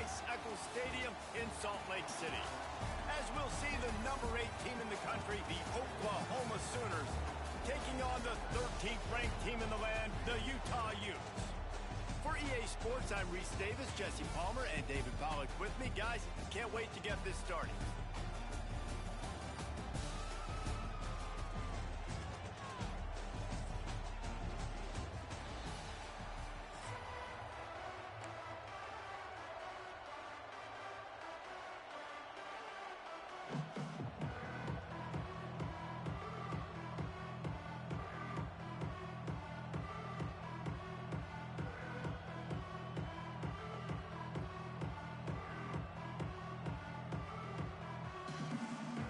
Eccles Stadium in Salt Lake City. As we'll see the number 8 team in the country, the Oklahoma Sooners, taking on the 13th ranked team in the land, the Utah Utes. For EA Sports, I'm Reese Davis, Jesse Palmer, and David Pollack with me. Guys, can't wait to get this started.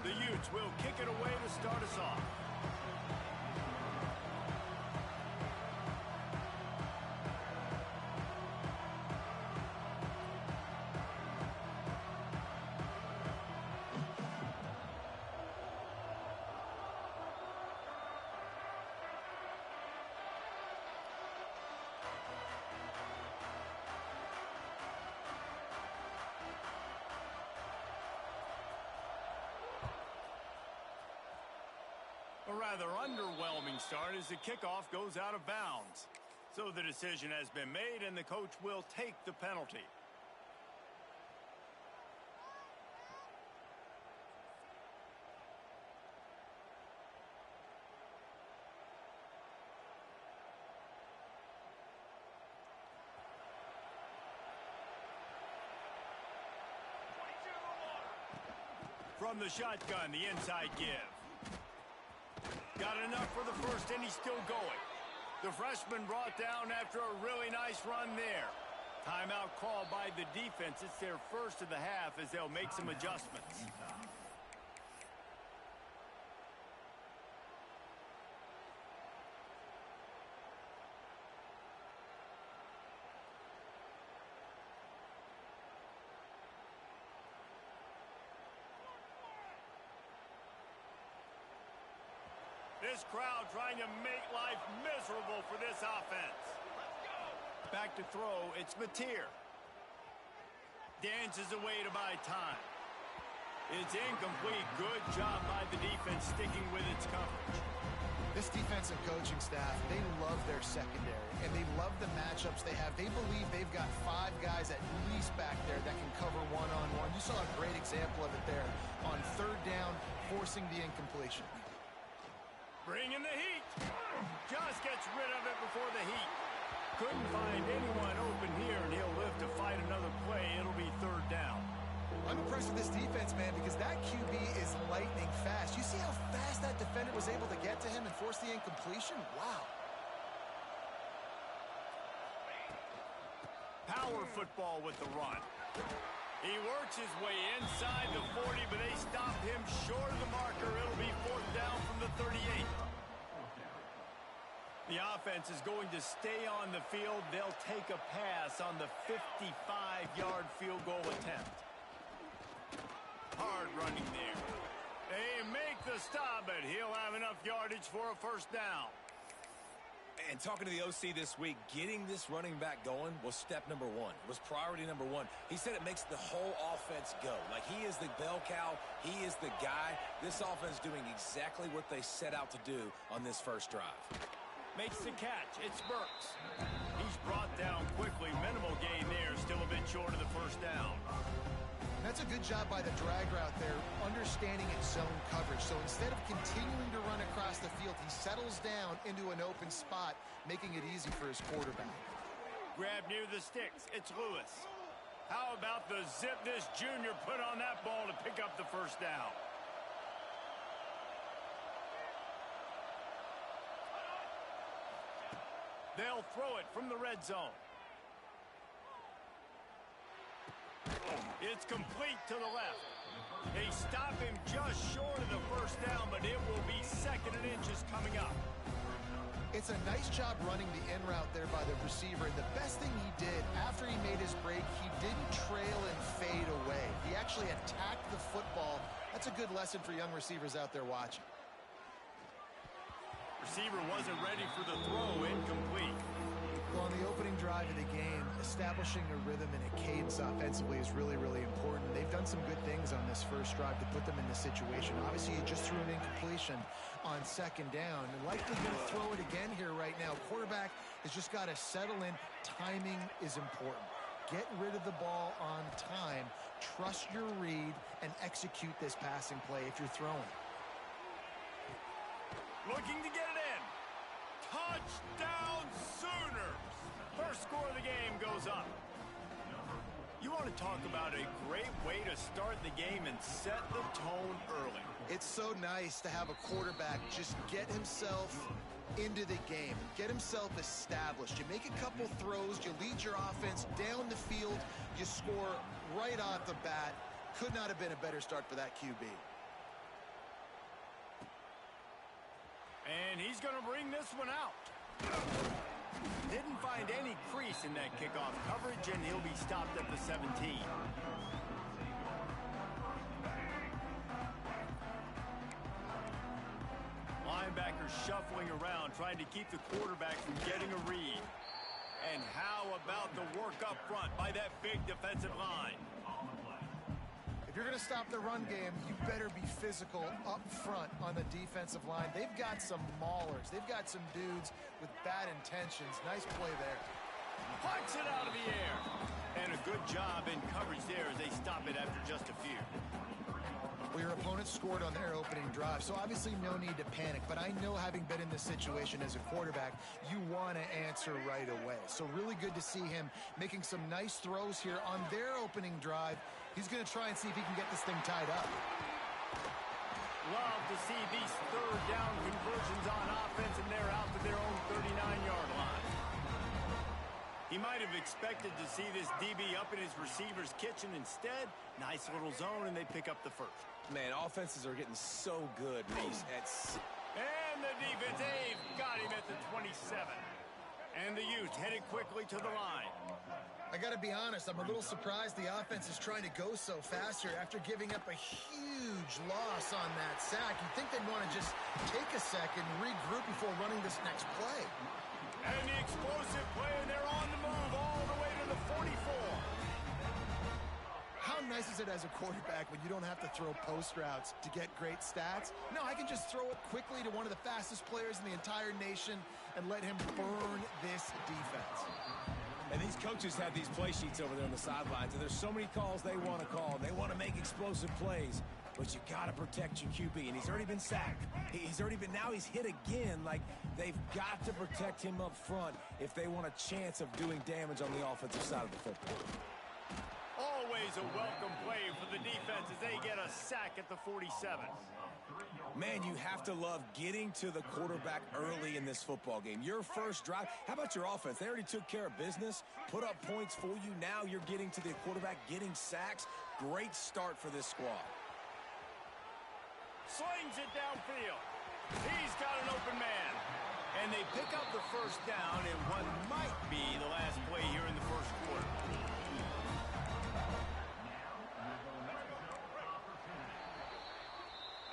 The Utes will kick it away to start us off. A rather underwhelming start as the kickoff goes out of bounds. So the decision has been made and the coach will take the penalty. From the shotgun, the inside give. Got enough for the first, and he's still going. The freshman brought down after a really nice run there. Timeout called by the defense. It's their first of the half as they'll make some adjustments. This crowd trying to make life miserable for this offense. Back to throw, it's Mateer. Dances away to buy time. It's incomplete. Good job by the defense sticking with its coverage. This defensive coaching staff, they love their secondary, and they love the matchups they have. They believe they've got 5 guys at least back there that can cover one-on-one. You saw a great example of it there on 3rd down, forcing the incompletion. Bringing the heat. Just gets rid of it before the heat. Couldn't find anyone open here, and he'll live to fight another play. It'll be 3rd down. I'm impressed with this defense, man, because that QB is lightning fast. You see how fast that defender was able to get to him and force the incompletion? Wow. Power football with the run. He works his way inside the 40, but they stop him short of the marker. It'll be 4th down from the 38. The offense is going to stay on the field. They'll take a pass on the 55-yard field goal attempt. Hard running there. They make the stop, but he'll have enough yardage for a 1st down. And talking to the OC this week, getting this running back going was step number 1. It was priority number 1. He said it makes the whole offense go. Like, he is the bell cow. He is the guy. This offense doing exactly what they set out to do on this first drive. Makes the catch. It's Burks. He's brought down quickly. Minimal gain there. Still a bit short of the 1st down. That's a good job by the drag route there, understanding its zone coverage. So instead of continuing to run across the field, he settles down into an open spot, making it easy for his quarterback. Grab near the sticks. It's Lewis. How about the zip this junior put on that ball to pick up the 1st down? They'll throw it from the red zone. It's complete to the left. They stop him just short of the 1st down, but it will be 2nd and inches coming up. It's a nice job running the in route there by the receiver. And the best thing he did after he made his break, he didn't trail and fade away. He actually attacked the football. That's a good lesson for young receivers out there watching. Receiver wasn't ready for the throw. Incomplete. Well, on the opening drive of the game, establishing a rhythm and a cadence offensively is really, really important. They've done some good things on this first drive to put them in this situation. Obviously, you just threw an incompletion on second down, and likely going to throw it again here right now. Quarterback has just got to settle in. Timing is important. Get rid of the ball on time. Trust your read and execute this passing play if you're throwing. Looking to get it in. Touchdown Sooners! First score of the game goes up. You want to talk about a great way to start the game and set the tone early. It's so nice to have a quarterback just get himself into the game, get himself established. You make a couple throws, you lead your offense down the field, you score right off the bat. Could not have been a better start for that QB. And he's going to bring this one out. Didn't find any crease in that kickoff coverage, and he'll be stopped at the 17. Linebackers shuffling around, trying to keep the quarterback from getting a read. And how about the work up front by that big defensive line? If you're going to stop the run game, you better be physical up front on the defensive line. They've got some maulers. They've got some dudes with bad intentions. Nice play there. Punts it out of the air. And a good job in coverage there as they stop it after just a few. Well, your opponent scored on their opening drive, so obviously no need to panic. But I know, having been in this situation as a quarterback, you want to answer right away. So really good to see him making some nice throws here on their opening drive. He's going to try and see if he can get this thing tied up. Love to see these third down conversions on offense, and they're out to their own 39-yard line. He might have expected to see this DB up in his receiver's kitchen. Instead, nice little zone, and they pick up the first. Man, offenses are getting so good, Reese. And the defense, they've got him at the 27. And the Utes headed quickly to the line. I got to be honest, I'm a little surprised the offense is trying to go so fast here after giving up a huge loss on that sack. You'd think they'd want to just take a second, regroup before running this next play. And the explosive play, and they're on the move all the way to the 44. How nice is it as a quarterback when you don't have to throw post routes to get great stats? No, I can just throw it quickly to one of the fastest players in the entire nation and let him burn this defense. And these coaches have these play sheets over there on the sidelines, and there's so many calls they want to call. They want to make explosive plays, but you got to protect your QB, and he's already been sacked. Now he's hit again. Like, they've got to protect him up front if they want a chance of doing damage on the offensive side of the football. Always a welcome play for the defense as they get a sack at the 47. Man, you have to love getting to the quarterback early in this football game. Your first drive, how about your offense? They already took care of business, put up points for you. Now you're getting to the quarterback, getting sacks. Great start for this squad. Slings it downfield. He's got an open man. And they pick up the first down in what might be the last play here in the first quarter.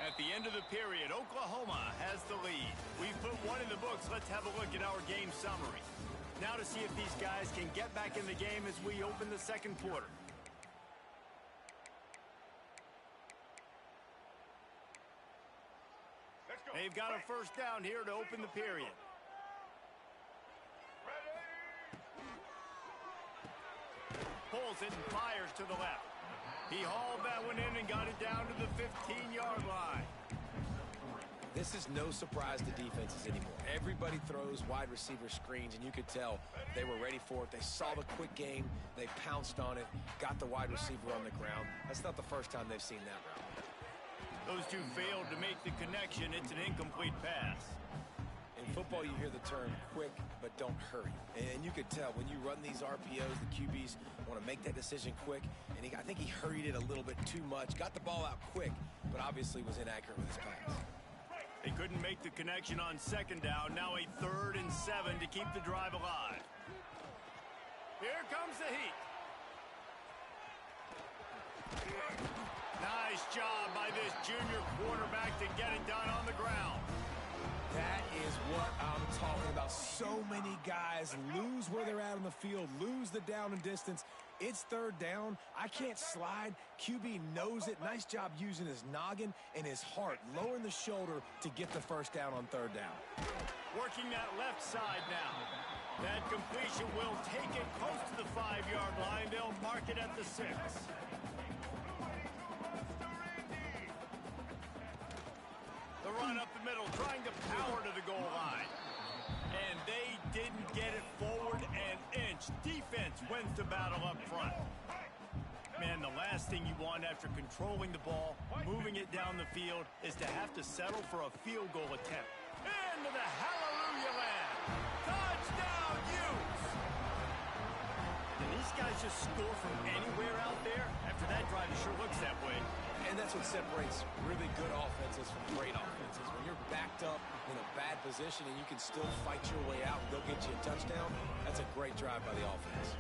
At the end of the period, Oklahoma has the lead. We've put one in the books. Let's have a look at our game summary. Now to see if these guys can get back in the game as we open the second quarter. They've got a first down here to open the period. Pulls it and fires to the left. He hauled that one in and got it down to the 15-yard line. This is no surprise to defenses anymore. Everybody throws wide receiver screens, and you could tell they were ready for it. They saw the quick game. They pounced on it, got the wide receiver on the ground. That's not the first time they've seen that route. Those two failed to make the connection. It's an incomplete pass. In football, you hear the term quick, but don't hurry. And you could tell when you run these RPOs, the QBs want to make that decision quick. And I think he hurried it a little bit too much. Got the ball out quick, but obviously was inaccurate with his pass. They couldn't make the connection on second down. Now a 3rd and 7 to keep the drive alive. Here comes the heat. Nice job by this junior quarterback to get it done on the ground. That is what I'm talking about. So many guys lose where they're at on the field, lose the down and distance. It's third down. I can't slide. QB knows it. Nice job using his noggin and his heart, lowering the shoulder to get the first down on third down. Working that left side now. That completion will take it close to the 5-yard line. They'll mark it at the 6. The run up the middle, trying to power to the goal line. And they didn't get it forward an inch. Defense wins the battle up front. Man, the last thing you want after controlling the ball, moving it down the field, is to have to settle for a field goal attempt. Into the hallelujah land. Touchdown, Utes! Can these guys just score from anywhere out there? After that drive, it sure looks that way. And that's what separates really good offenses from great offenses. When you're backed up in a bad position and you can still fight your way out and go get you a touchdown, that's a great drive by the offense.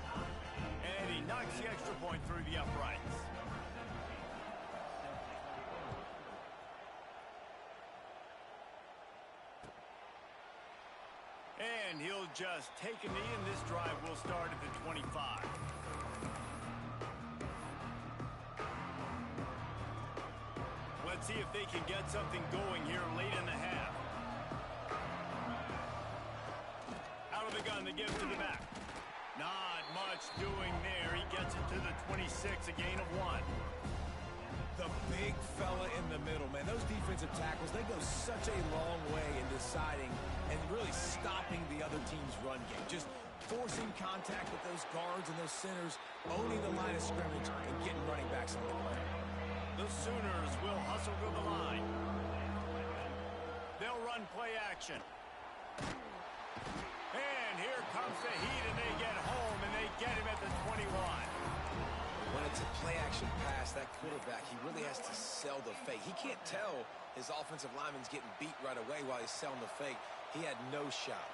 And he knocks the extra point through the uprights. And he'll just take a knee, and this drive will start at the 25. Let's see if they can get something going here late in the half. Out of the gun, they give it to the back. Not much doing there. He gets it to the 26, a gain of 1. The big fella in the middle, man. Those defensive tackles, they go such a long way in deciding and really stopping the other team's run game. Just forcing contact with those guards and those centers, owning the line of scrimmage and getting running backs on the play. The Sooners will hustle to the line. They'll run play action. And here comes the heat, and they get home, and they get him at the 21. When it's a play-action pass, that quarterback, he really has to sell the fake. He can't tell his offensive lineman's getting beat right away while he's selling the fake. He had no shot.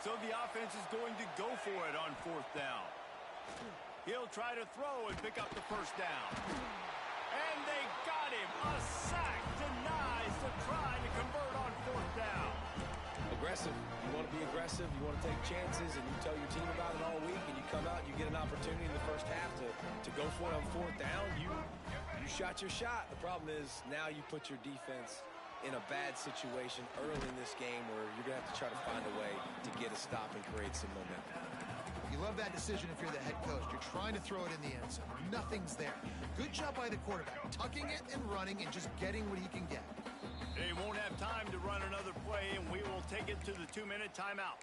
So the offense is going to go for it on 4th down. He'll try to throw and pick up the first down. And they got him. A sack denies the try to convert on 4th down. Aggressive. You want to be aggressive. You want to take chances, and you tell your team about it all week, and you come out, you get an opportunity in the first half to go for it on 4th down. You shot your shot. The problem is now you put your defense in a bad situation early in this game where you're going to have to try to find a way to get a stop and create some momentum. You love that decision if you're the head coach. You're trying to throw it in the end zone. Nothing's there. Good job by the quarterback, tucking it and running and just getting what he can get. They won't have time to run another play, and we will take it to the 2-minute timeout.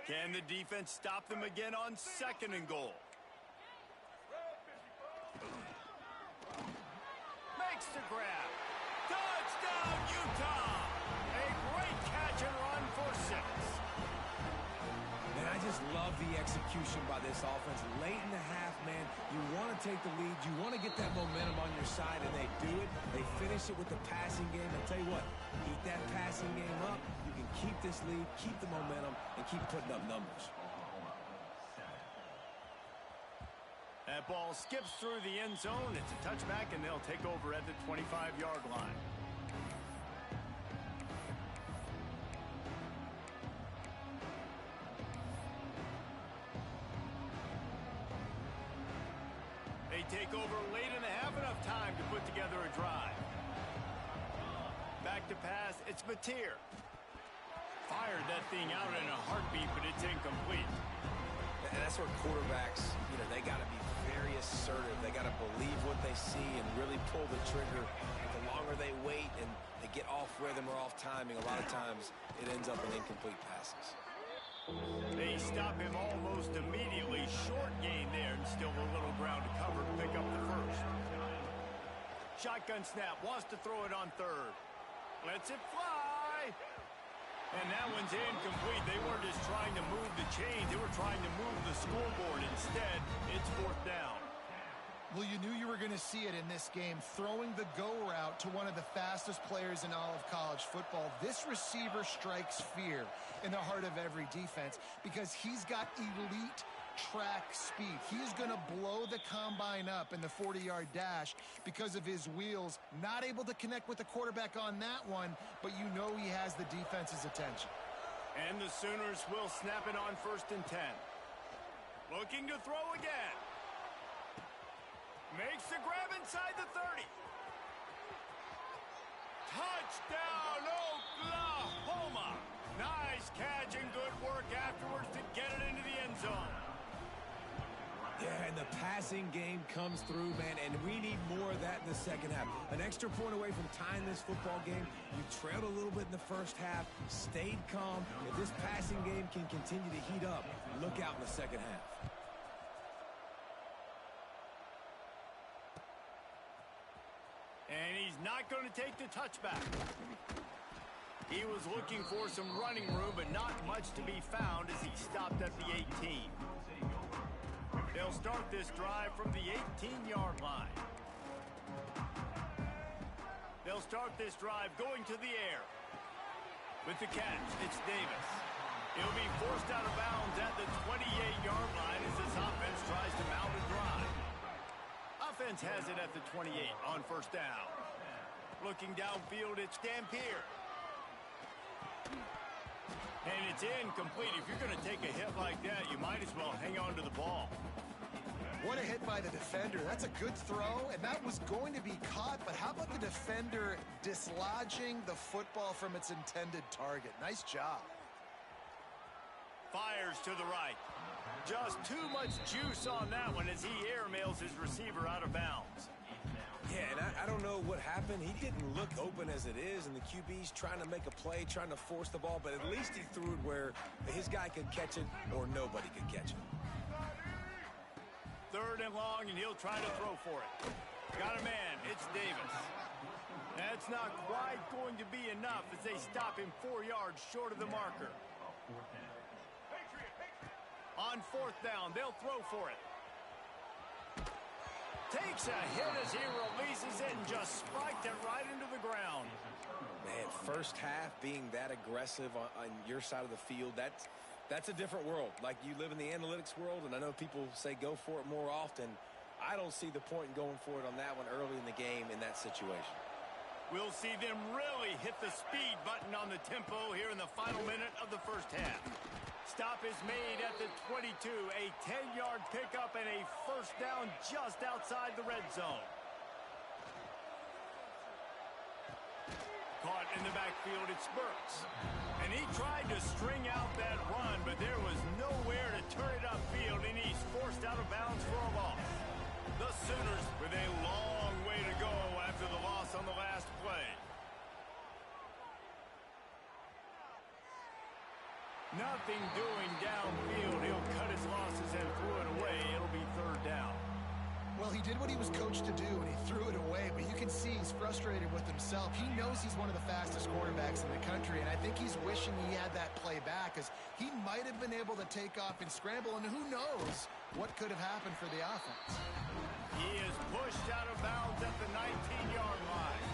Can the defense stop them again on 2nd and goal? Makes the grab. Touchdown, Utah! A great catch and run for 6. Man, I just love the execution by this offense. Late in the half, man, you want to take the lead. You want to get that momentum on your side, and they do it. They finish it with the passing game. I tell you what, keep that passing game up. You can keep this lead, keep the momentum, and keep putting up numbers. That ball skips through the end zone. It's a touchback, and they'll take over at the 25-yard line. They take over late in the half, enough time to put together a drive. Back to pass, it's Mateer. Fired that thing out in a heartbeat, but it's incomplete. And that's where quarterbacks, they got to be very assertive. They got to believe what they see and really pull the trigger. The longer they wait and they get off rhythm or off timing, a lot of times it ends up in incomplete passes. They stop him almost immediately. Short gain there, and still a little ground to cover to pick up the first. Shotgun snap, wants to throw it on 3rd. Lets it fly. And that one's incomplete. They weren't just trying to move the chains. They were trying to move the scoreboard. Instead, it's 4th down. Well, you knew you were going to see it in this game, throwing the go route to one of the fastest players in all of college football. This receiver strikes fear in the heart of every defense because he's got elite track speed. He is going to blow the combine up in the 40-yard dash because of his wheels. Not able to connect with the quarterback on that one, but you know he has the defense's attention. And the Sooners will snap it on 1st and 10. Looking to throw again. Makes the grab inside the 30. Touchdown, Oklahoma! Nice catch and good work afterwards to get it into the end zone. Yeah, and the passing game comes through, man, and we need more of that in the second half. An extra point away from tying this football game. You trailed a little bit in the first half, stayed calm. If this passing game can continue to heat up, look out in the second half. And he's not going to take the touchback. He was looking for some running room, but not much to be found as he stopped at the 18. They'll start this drive from the 18-yard line. They'll start this drive going to the air. With the catch, it's Davis. He'll be forced out of bounds at the 28-yard line as this offense tries to mount a drive. Offense has it at the 28 on 1st down. Looking downfield, it's Dampier. And it's incomplete. If you're going to take a hit like that, you might as well hang on to the ball. What a hit by the defender. That's a good throw, and that was going to be caught, but how about the defender dislodging the football from its intended target? Nice job. Fires to the right. Just too much juice on that one as he airmails his receiver out of bounds. Yeah, and I don't know what happened. He didn't look open as it is, and the QB's trying to make a play, trying to force the ball, but at least he threw it where his guy could catch it or nobody could catch it. 3rd and long, and he'll try to throw for it. Got a man. It's Davis. That's not quite going to be enough as they stop him 4 yards short of the marker. On 4th down, they'll throw for it. Takes a hit as he releases it and just spiked it right into the ground. Man, first half being that aggressive on your side of the field, that's a different world. Like, you live in the analytics world, and I know people say go for it more often. I don't see the point in going for it on that one early in the game in that situation. We'll see them really hit the speed button on the tempo here in the final minute of the first half. Stop is made at the 22, a 10-yard pickup and a 1st down just outside the red zone. Caught in the backfield, it's Burks. And he tried to string out that run, but there was nowhere to turn it upfield, and he's forced out of bounds for a loss. The Sooners with a long way to go after the loss on the last play. Nothing doing downfield. He'll cut his losses and threw it away. It'll be 3rd down. Well, he did what he was coached to do, and he threw it away, but you can see he's frustrated with himself. He knows he's one of the fastest quarterbacks in the country, and I think he's wishing he had that play back, because he might have been able to take off and scramble, and who knows what could have happened for the offense. He is pushed out of bounds at the 19-yard line.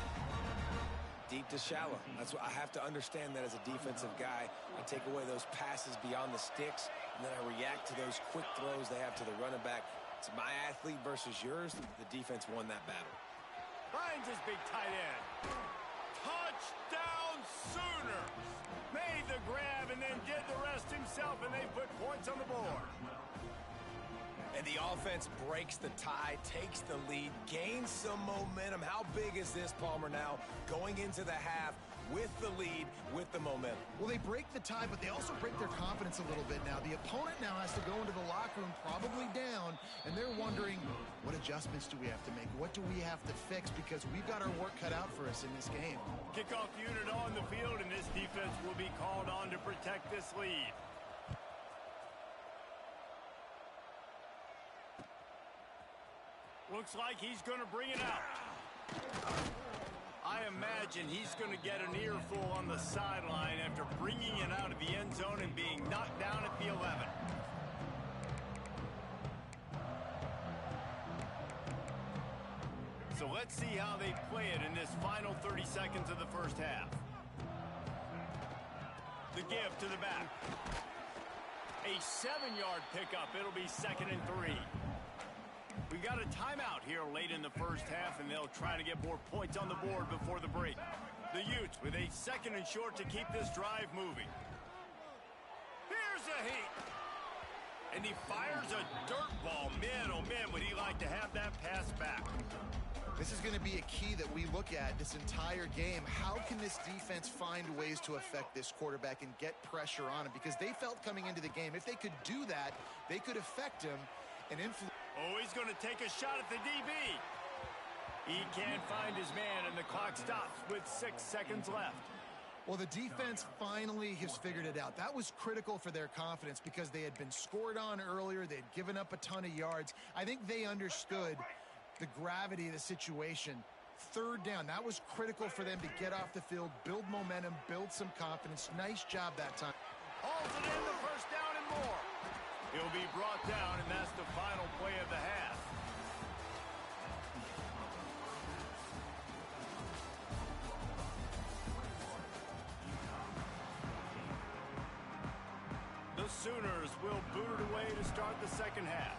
Deep to shallow. That's what I have to understand that as a defensive guy. I take away those passes beyond the sticks, and then I react to those quick throws they have to the running back. It's my athlete versus yours. The defense won that battle. Finds his big tight end. Touchdown Sooners! Made the grab and then did the rest himself, and they put points on the board. And the offense breaks the tie, takes the lead, gains some momentum. How big is this, Palmer, now going into the half with the lead, with the momentum? Well, they break the tie, but they also break their confidence a little bit now. The opponent now has to go into the locker room probably down, and they're wondering, what adjustments do we have to make? What do we have to fix? Because we've got our work cut out for us in this game. Kickoff unit on the field, and this defense will be called on to protect this lead. Looks like he's going to bring it out. I imagine he's going to get an earful on the sideline after bringing it out of the end zone and being knocked down at the 11. So let's see how they play it in this final 30 seconds of the first half. The give to the back. A 7-yard pickup. It'll be 2nd and 3. We got a timeout here late in the first half, and they'll try to get more points on the board before the break. The Utes with a 2nd and short to keep this drive moving. Here's a heat. And he fires a dirt ball. Man, oh man, would he like to have that pass back. This is going to be a key that we look at this entire game. How can this defense find ways to affect this quarterback and get pressure on him? Because they felt coming into the game, if they could do that, they could affect him and influence. Oh, he's going to take a shot at the DB. He can't find his man, and the clock stops with 6 seconds left. Well, the defense finally has figured it out. That was critical for their confidence because they had been scored on earlier. They had given up a ton of yards. I think they understood the gravity of the situation. 3rd down, that was critical for them to get off the field, build momentum, build some confidence. Nice job that time. Hauls it in, the first down and more. He'll be brought down, and that's the final play of the half. The Sooners will boot it away to start the second half.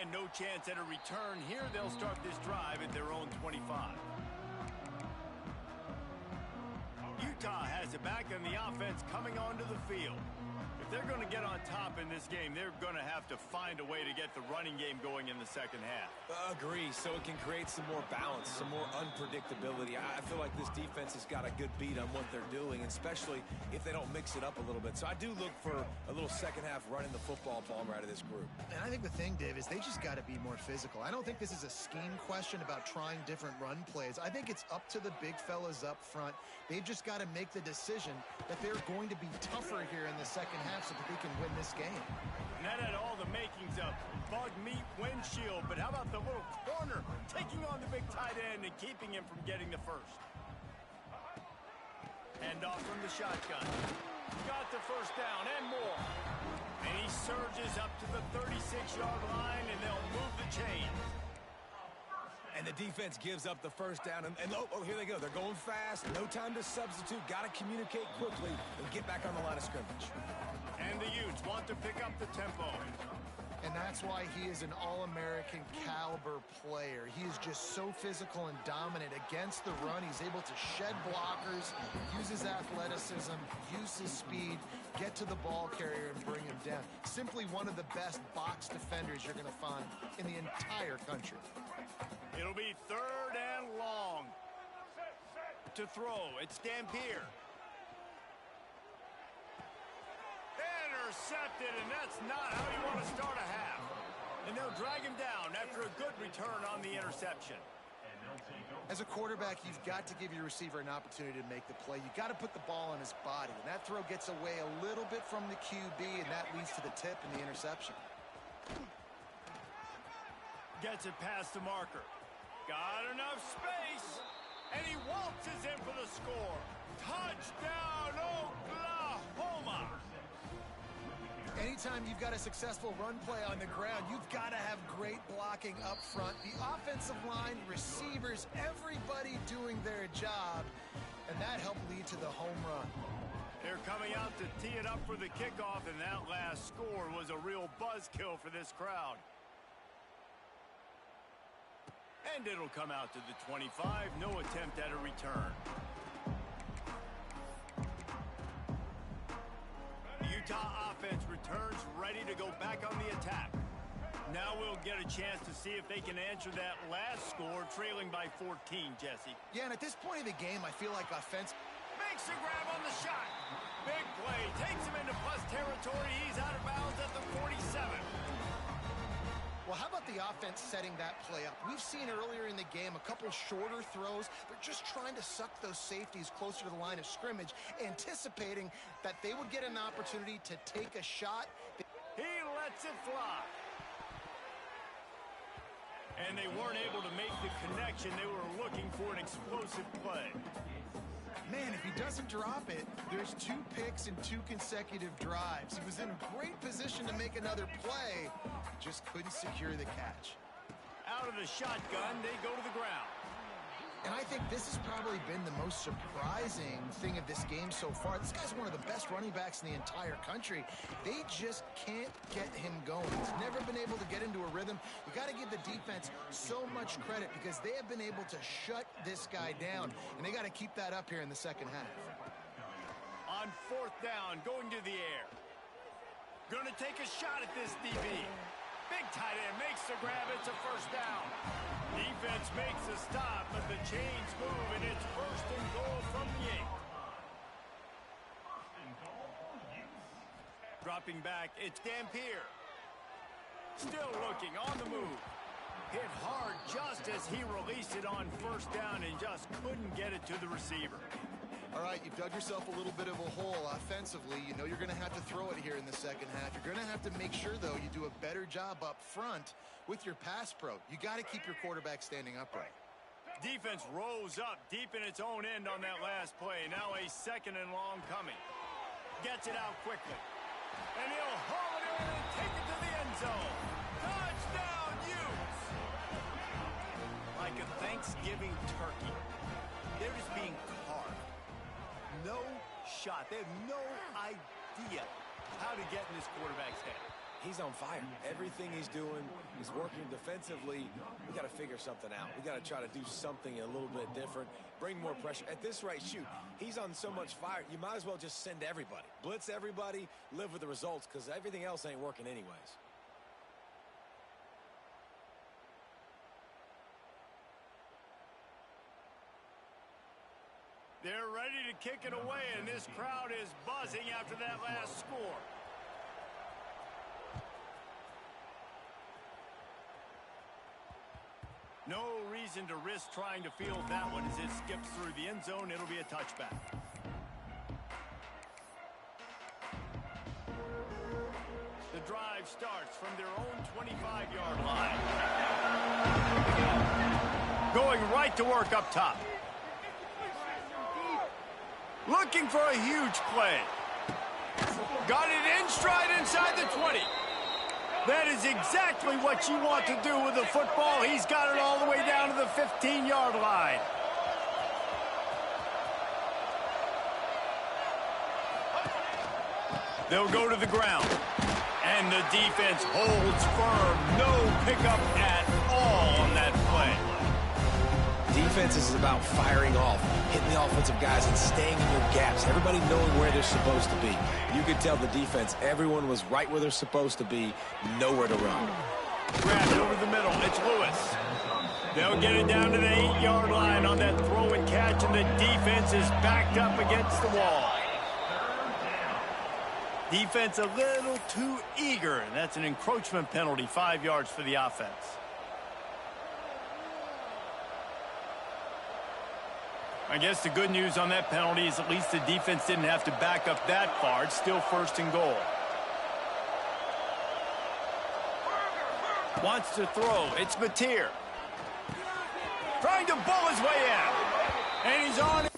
And no chance at a return here. They'll start this drive at their own 25. Utah has it back, and the offense coming onto the field. If they're going to get on top in this game, they're going to have to find a way to get the running game going in the second half. Agree, so it can create some more balance, some more unpredictability. I feel like this defense has got a good beat on what they're doing, especially if they don't mix it up a little bit. So I do look for a little second half running the football palm right of this group. And I think the thing, Dave, is they just got to be more physical. I don't think this is a scheme question about trying different run plays. I think it's up to the big fellas up front. They've just got to make the decision that they're going to be tougher here in the second half so that they can win this game. And that had all the makings of bug meat windshield, but how about the little corner taking on the big tight end and keeping him from getting the first? Hand off from the shotgun. Got the first down and more. And he surges up to the 36-yard line, and they'll move the chain. And the defense gives up the first down. And oh, here they go. They're going fast. No time to substitute. Got to communicate quickly and get back on the line of scrimmage. And the Utes want to pick up the tempo. And that's why he is an All-American caliber player. He is just so physical and dominant against the run. He's able to shed blockers, use his athleticism, use his speed, get to the ball carrier and bring him down. Simply one of the best box defenders you're going to find in the entire country. It'll be 3rd and long. To throw, it's Dampier. Intercepted, and that's not how you want to start a half. And they'll drag him down after a good return on the interception. As a quarterback, you've got to give your receiver an opportunity to make the play. You've got to put the ball on his body. And that throw gets away a little bit from the QB, and that leads to the tip and the interception. Gets it past the marker. Got enough space. And he waltzes in for the score. Touchdown, Oklahoma. Anytime you've got a successful run play on the ground, you've got to have great blocking up front. The offensive line, receivers, everybody doing their job. And that helped lead to the home run. They're coming out to tee it up for the kickoff, and that last score was a real buzzkill for this crowd. And it'll come out to the 25. No attempt at a return. The Utah offense returns ready to go back on the attack. Now we'll get a chance to see if they can answer that last score, trailing by 14, Jesse. Yeah, and at this point of the game, I feel like offense makes a grab on the shot. Big play. Takes him into plus territory. He's out of bounds at the 47. Well, how about the offense setting that play up? We've seen earlier in the game a couple shorter throws. They're just trying to suck those safeties closer to the line of scrimmage, anticipating that they would get an opportunity to take a shot. He lets it fly. And they weren't able to make the connection. They were looking for an explosive play. Man, if he doesn't drop it, there's 2 picks in 2 consecutive drives. He was in great position to make another play, just couldn't secure the catch. Out of the shotgun, they go to the ground. And I think this has probably been the most surprising thing of this game so far. This guy's one of the best running backs in the entire country. They just can't get him going. He's never been able to get into a rhythm. You got to give the defense so much credit because they have been able to shut this guy down, and they got to keep that up here in the second half. On fourth down, going to the air. Going to take a shot at this DB. Big tight end makes the grab. It's a first down. Defense makes a stop, but the chains move, and it's first and goal from the 8. Dropping back, it's Dampier. Still looking, on the move. Hit hard just as he released it on first down and just couldn't get it to the receiver. All right, you've dug yourself a little bit of a hole offensively. You know you're going to have to throw it here in the second half. You're going to have to make sure, though, you do a better job up front with your pass pro. You got to keep your quarterback standing upright. Defense rose up deep in its own end on that last play. Now a second and long coming. Gets it out quickly. And he'll haul it in and take it to the end zone. Touchdown, Utes! Like a Thanksgiving turkey. They're just being carved. No shot. They have no idea how to get in this quarterback's head. He's on fire. Everything he's doing, he's working defensively. We got to figure something out. We got to try to do something a little bit different, bring more pressure. At this rate, shoot, he's on so much fire, you might as well just send everybody. Blitz everybody, live with the results, because everything else ain't working anyways. They're ready to kick it away, and this crowd is buzzing after that last score. No reason to risk trying to field that one as it skips through the end zone. It'll be a touchback. The drive starts from their own 25-yard line. Going right to work up top. Looking for a huge play. Got it in stride inside the 20. That is exactly what you want to do with the football. He's got it all the way down to the 15-yard line. They'll go to the ground. And the defense holds firm. No pickup at all on that play. Defense is about firing off, hitting the offensive guys, and staying in your gaps. Everybody knowing where they're supposed to be. You could tell the defense, everyone was right where they're supposed to be, nowhere to run. Grabbed over the middle. It's Lewis. They'll get it down to the 8-yard line on that throw and catch, and the defense is backed up against the wall. Defense a little too eager, and that's an encroachment penalty, 5 yards for the offense. I guess the good news on that penalty is at least the defense didn't have to back up that far. It's still first and goal. Wants to throw. It's Mateer. Trying to bull his way out. And he's on it.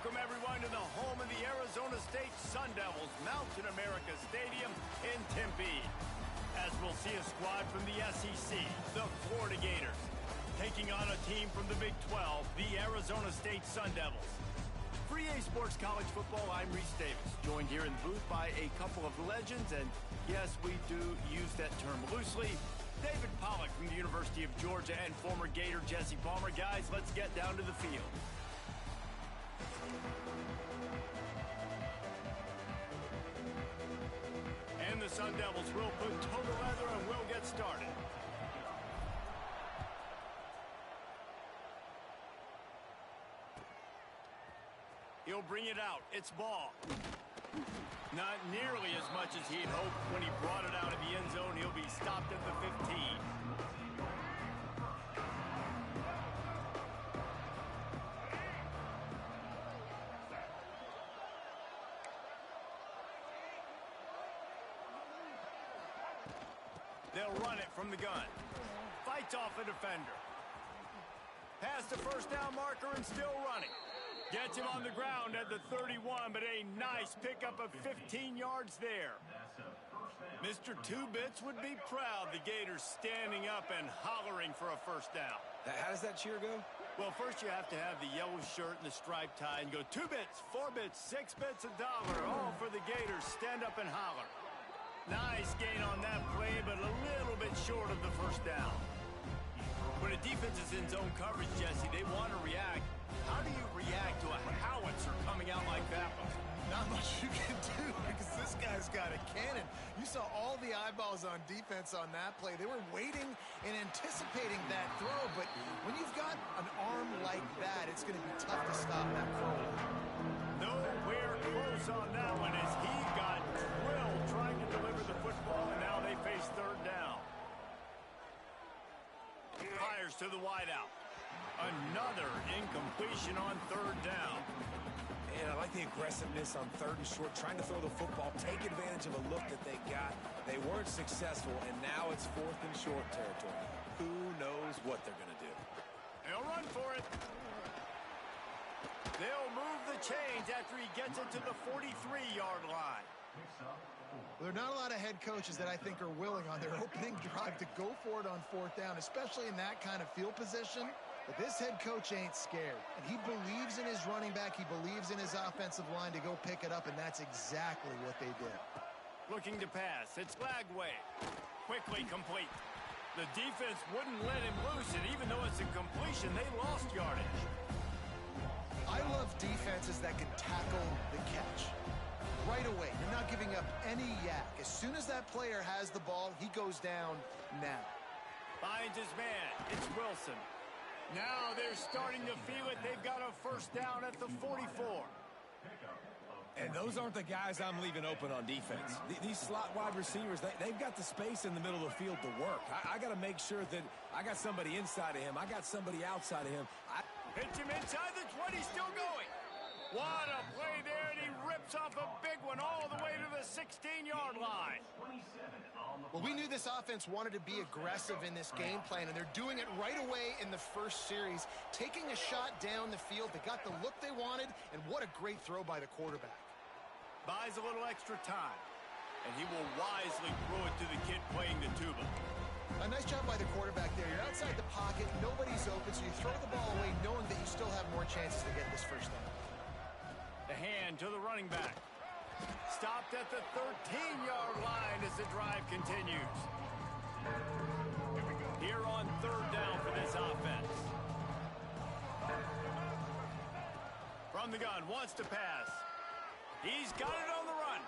welcome everyone to the home of the Arizona State Sun Devils, Mountain America Stadium in Tempe. As we'll see a squad from the SEC, the Florida Gators, taking on a team from the Big 12, the Arizona State Sun Devils. For EA Sports College Football, I'm Reese Davis, joined here in the booth by a couple of legends, and yes, we do use that term loosely. David Pollack from the University of Georgia and former Gator Jesse Palmer. Guys, let's get down to the field. And the Sun Devils will put toe to leather and we'll get started. He'll bring it out. It's ball. Not nearly as much as he'd hoped when he brought it out of the end zone. He'll be stopped at the 15. They'll run it from the gun. Fights off a defender. Past the first down marker and still running. Gets him on the ground at the 31, but a nice pickup of 15 yards there. Mr. Two Bits would be proud. The Gators standing up and hollering for a first down. How does that cheer go? Well, first you have to have the yellow shirt and the striped tie and go 2 bits, 4 bits, 6 bits, $1. All for the Gators. Stand up and holler. Nice gain on that play, but a little bit short of the first down. When a defense is in zone coverage, Jesse, they want to react. How do you react to a howitzer coming out like that one? Not much you can do because this guy's got a cannon. You saw all the eyeballs on defense on that play. They were waiting and anticipating that throw, but when you've got an arm like that, it's going to be tough to stop that throw. Nowhere close on that one as he got drilled trying to deliver the football, and now they face third down. Fires to the wideout. Another incompletion on third down. And I like the aggressiveness on third and short, trying to throw the football, take advantage of a look that they got. They weren't successful, and now it's fourth and short territory. Who knows what they're going to do? They'll run for it. They'll move the chains after he gets it to the 43-yard line. There are not a lot of head coaches that I think are willing on their opening drive to go for it on fourth down, especially in that kind of field position. But this head coach ain't scared. And he believes in his running back. He believes in his offensive line to go pick it up, and that's exactly what they did. Looking to pass. It's Lagway. Quickly complete. The defense wouldn't let him loose, and even though it's a completion, they lost yardage. I love defenses that can tackle the catch. Right away, you're not giving up any yak. As soon as that player has the ball, he goes down now. Finds his man. It's Wilson. Now they're starting to feel it. They've got a first down at the 44. And those aren't the guys I'm leaving open on defense. These slot wide receivers, they've got the space in the middle of the field to work. I got to make sure that I got somebody inside of him. I got somebody outside of him. Hits him inside the 20, still going. What a play there, and he rips off a big one all the way to the 16-yard line. Well, we knew this offense wanted to be aggressive in this game plan, and they're doing it right away in the first series, taking a shot down the field. They got the look they wanted, and what a great throw by the quarterback. Buys a little extra time, and he will wisely throw it to the kid playing the tuba. A nice job by the quarterback there. You're outside the pocket, nobody's open, so you throw the ball away knowing that you still have more chances to get this first down. The hand to the running back. Stopped at the 13-yard line as the drive continues. Here on third down for this offense. From the gun, wants to pass. He's got it on the run.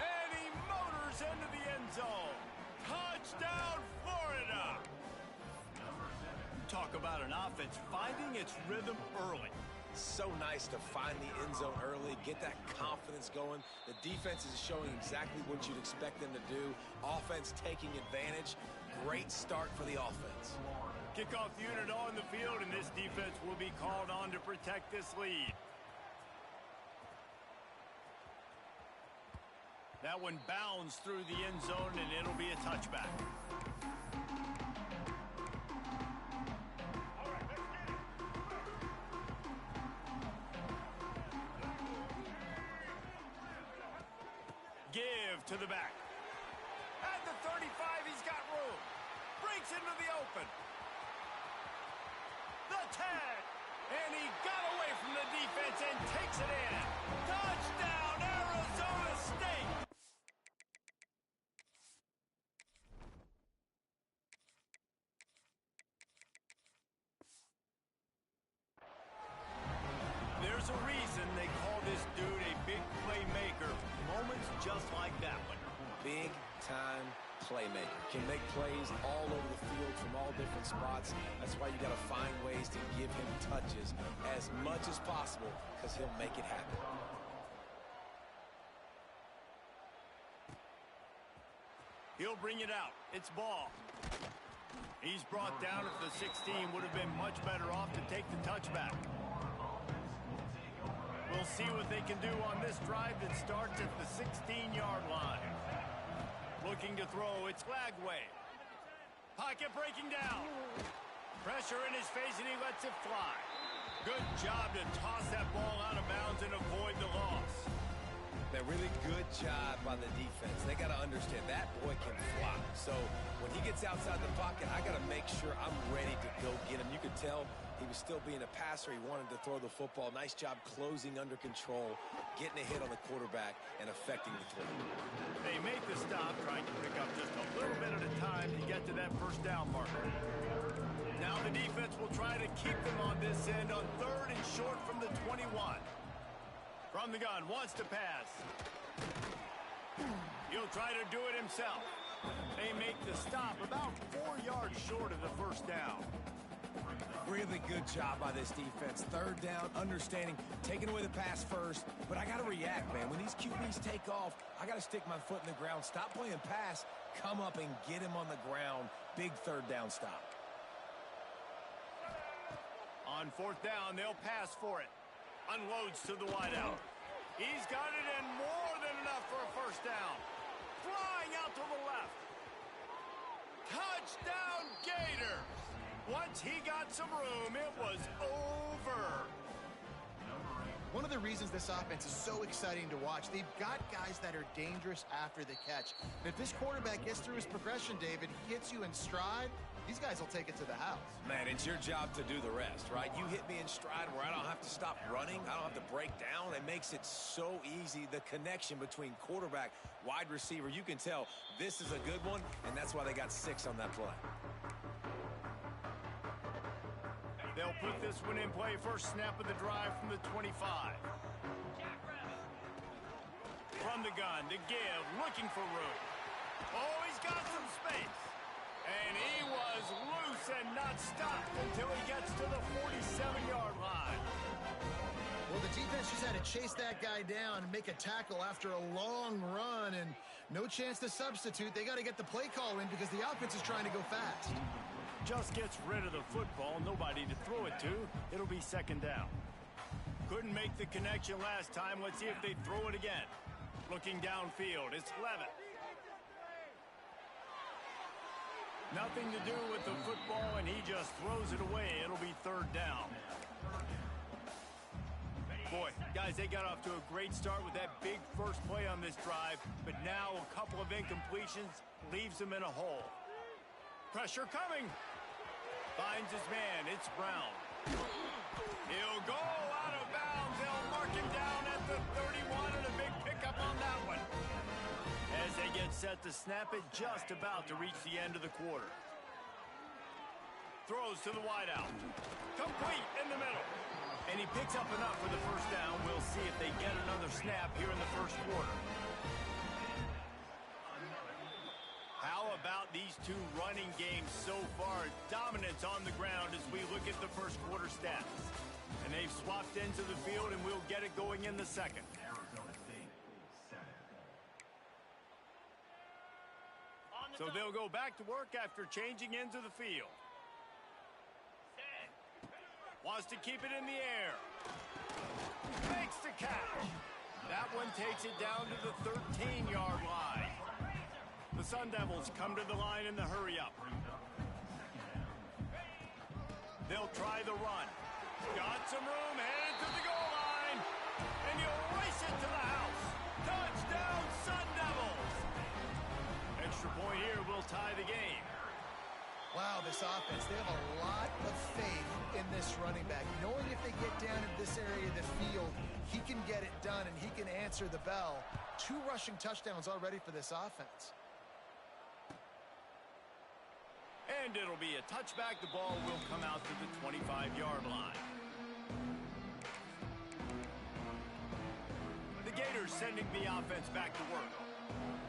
And he motors into the end zone. Touchdown, Florida! Talk about an offense finding its rhythm early. So nice to find the end zone early, get that confidence going. The defense is showing exactly what you'd expect them to do. Offense taking advantage. Great start for the offense. Kickoff unit on the field, and this defense will be called on to protect this lead. That one bounds through the end zone, and it'll be a touchback. to the back. At the 35, he's got room. Breaks into the open. The 10. And he got away from the defense and takes it in. Touchdown, Arizona State. There's a reason they call this dude a big playmaker. Moments just like that one. Big-time playmaker. Can make plays all over the field from all different spots. That's why you got to find ways to give him touches as much as possible because he'll make it happen. He'll bring it out. It's ball. He's brought down at the 16. Would have been much better off to take the touchback. We'll see what they can do on this drive that starts at the 16-yard line. Looking to throw, it's Lagway. Pocket breaking down. Pressure in his face, and he lets it fly. Good job to toss that ball out of bounds and avoid the loss. A really good job by the defense. They got to understand that boy can fly. So when he gets outside the pocket, I got to make sure I'm ready to go get him. You could tell he was still being a passer. He wanted to throw the football. Nice job closing under control, getting a hit on the quarterback, and affecting the throw. They make the stop, trying to pick up just a little bit at a time to get to that first down marker. Now the defense will try to keep them on this end on 3rd and short from the 21. From the gun, wants to pass. He'll try to do it himself. They make the stop about 4 yards short of the first down. Really good job by this defense. 3rd down, understanding, taking away the pass first. But I got to react, man. When these QBs take off, I got to stick my foot in the ground. Stop playing pass. Come up and get him on the ground. Big 3rd down stop. On 4th down, they'll pass for it. Unloads to the wideout. He's got it in more than enough for a first down. Flying out to the left. Touchdown, Gators. Once he got some room, it was over. One of the reasons this offense is so exciting to watch, they've got guys that are dangerous after the catch. And if this quarterback gets through his progression, David, he hits you in stride, these guys will take it to the house. Man, it's your job to do the rest, right? You hit me in stride where I don't have to stop running. I don't have to break down. It makes it so easy. The connection between quarterback, wide receiver, you can tell this is a good one, and that's why they got 6 on that play. They'll put this one in play. First snap of the drive from the 25. From the gun to give, looking for room. Oh, he's got some space. And he was loose and not stopped until he gets to the 47-yard line. Well, the defense just had to chase that guy down and make a tackle after a long run, and no chance to substitute. They got to get the play call in because the offense is trying to go fast. Just gets rid of the football, nobody to throw it to. It'll be 2nd down. Couldn't make the connection last time. Let's see if they throw it again. Looking downfield, it's Levitt. Nothing to do with the football, and he just throws it away. It'll be 3rd down. Boy, guys, they got off to a great start with that big first play on this drive, but now a couple of incompletions leaves them in a hole. Pressure coming. Finds his man. It's Brown. He'll go out of bounds. They'll mark him down at the 31, and a big pickup on that one. As they get set to snap it, just about to reach the end of the quarter. Throws to the wideout. Complete in the middle. And he picks up enough for the first down. We'll see if they get another snap here in the first quarter. How about these two running games so far? Dominance on the ground as we look at the first quarter stats. And they've swapped into the field, and we'll get it going in the second. So they'll go back to work after changing into the field. Wants to keep it in the air. Makes the catch. That one takes it down to the 13-yard line. The Sun Devils come to the line in the hurry-up. They'll try the run. Got some room, headed to the goal line. And you'll race it to the house. Touchdown, Sun Devils. extra point here will tie the game. Wow, this offense, they have a lot of faith in this running back. Knowing if they get down in this area of the field, he can get it done and he can answer the bell. 2 rushing touchdowns already for this offense. And it'll be a touchback. The ball will come out to the 25-yard line. The Gators sending the offense back to work.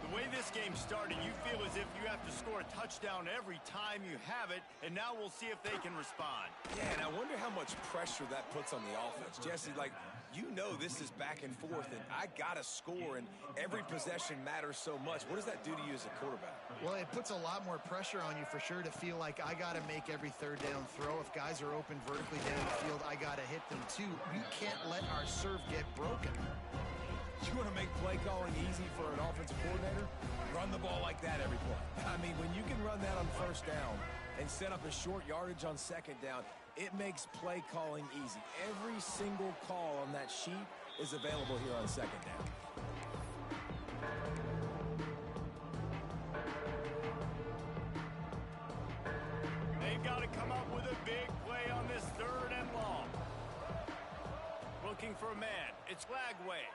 The way this game started, you feel as if you have to score a touchdown every time you have it, and now we'll see if they can respond. Yeah, and I wonder how much pressure that puts on the offense. Jesse, like, you know this is back and forth, and I got to score, and every possession matters so much. What does that do to you as a quarterback? Well, it puts a lot more pressure on you for sure to feel like I got to make every third down throw. If guys are open vertically down the field, I got to hit them too. We can't let our serve get broken. You want to make play calling easy for an offensive coordinator? Run the ball like that every play. I mean, when you can run that on first down and set up a short yardage on second down, it makes play calling easy. Every single call on that sheet is available here on second down. They've got to come up with a big play on this 3rd and long. Looking for a man. It's Lagway.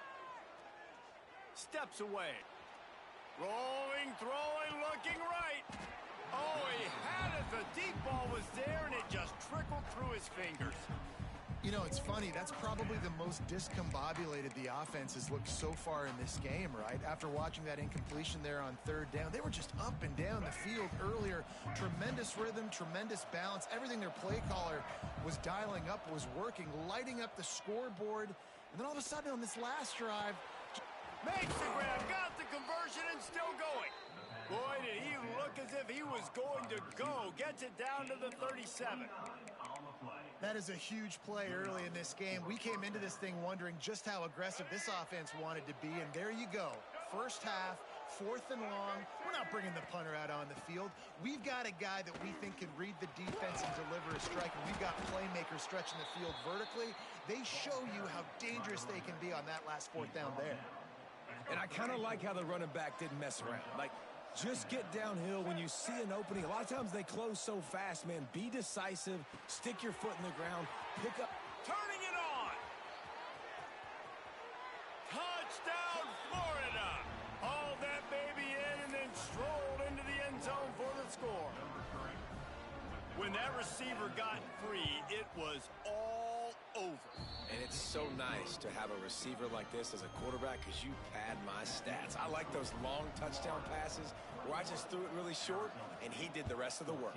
Steps away. Rolling, throwing, looking right. Oh, he had it. The deep ball was there, and it just trickled through his fingers. You know, it's funny. That's probably the most discombobulated the offense has looked so far in this game, right? After watching that incompletion there on 3rd down, they were just up and down the field earlier. Tremendous rhythm, tremendous balance. Everything their play caller was dialing up was working, lighting up the scoreboard. And then all of a sudden on this last drive, makes the grab, got the conversion, and still going. Boy, did he look as if he was going to go. Gets it down to the 37. that is a huge play early in this game. We came into this thing wondering just how aggressive this offense wanted to be, and there you go. First half, 4th and long. We're not bringing the punter out on the field. We've got a guy that we think can read the defense and deliver a strike, and we've got playmakers stretching the field vertically. They show you how dangerous they can be on that last 4th down there. And I kind of like how the running back didn't mess around. Like, just get downhill when you see an opening. A lot of times they close so fast, man. Be decisive. Stick your foot in the ground. Pick up. Turning it on. Touchdown, Florida. Hauled that baby in and then strolled into the end zone for the score. When that receiver got free, it was all over. And it's so nice to have a receiver like this as a quarterback because you pad my stats. I like those long touchdown passes where I just threw it really short and he did the rest of the work.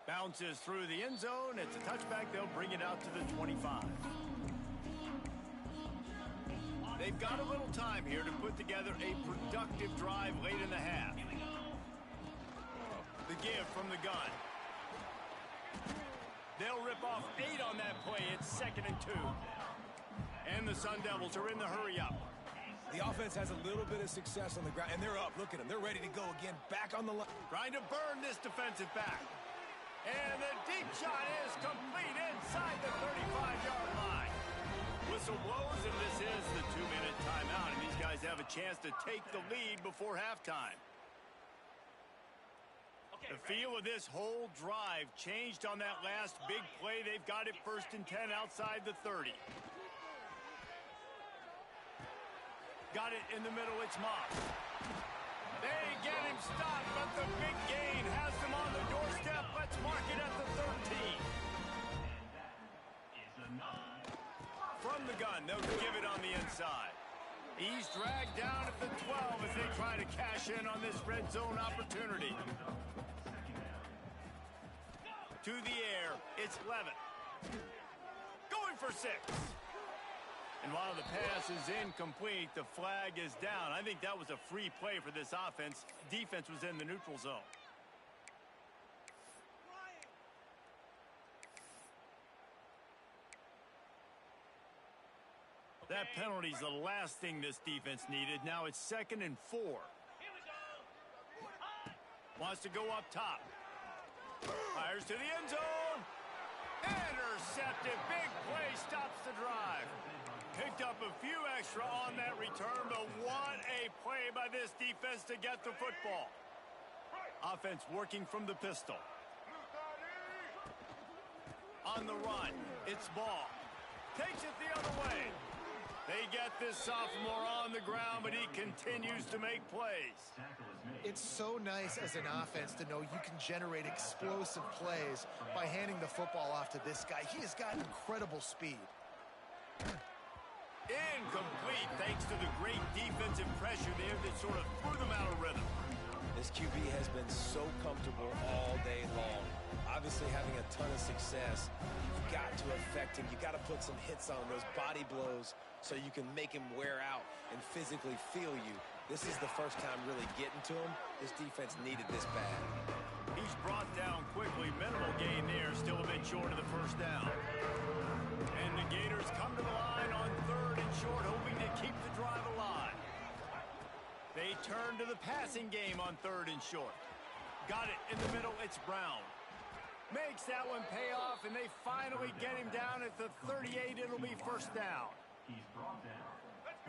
Bounces through the end zone. It's a touchback. They'll bring it out to the 25. They've got a little time here to put together a productive drive late in the half. The give from the gun. They'll rip off 8 on that play. It's 2nd and 2. And the Sun Devils are in the hurry-up. The offense has a little bit of success on the ground, and they're up. Look at them. They're ready to go again. Back on the line. Trying to burn this defensive back. And the deep shot is complete inside the 35-yard line. Whistle blows, and this is the 2-minute timeout. And these guys have a chance to take the lead before halftime. The feel of this whole drive changed on that last big play. They've got it 1st and 10 outside the 30. Got it in the middle. It's Moss. They get him stopped, but the big gain has them on the doorstep. Let's mark it at the 13. From the gun, they'll give it on the inside. He's dragged down at the 12 as they try to cash in on this red zone opportunity. To the air, it's Levitt. Going for 6. And while the pass is incomplete, the flag is down. I think that was a free play for this offense. Defense was in the neutral zone. That penalty's the last thing this defense needed. Now it's 2nd and 4. Wants to go up top. Fires to the end zone. Intercepted. Big play stops the drive. Picked up a few extra on that return, but what a play by this defense to get the football. Offense working from the pistol. On the run, it's Ball. Takes it the other way. They get this sophomore on the ground, but he continues to make plays. It's so nice as an offense to know you can generate explosive plays by handing the football off to this guy. He has got incredible speed. Incomplete thanks to the great defensive pressure there that sort of threw them out of rhythm. This QB has been so comfortable all day long. Obviously having a ton of success. You've got to affect him. You've got to put some hits on those body blows so you can make him wear out and physically feel you. This is the first time really getting to him. This defense needed this bad. He's brought down quickly. Minimal gain there. Still a bit short of the first down. And the Gators come to the line on 3rd and short, hoping to keep the drive alive. They turn to the passing game on 3rd and short. Got it in the middle. It's Brown. Makes that one pay off, and they finally get him down at the 38. It'll be first down.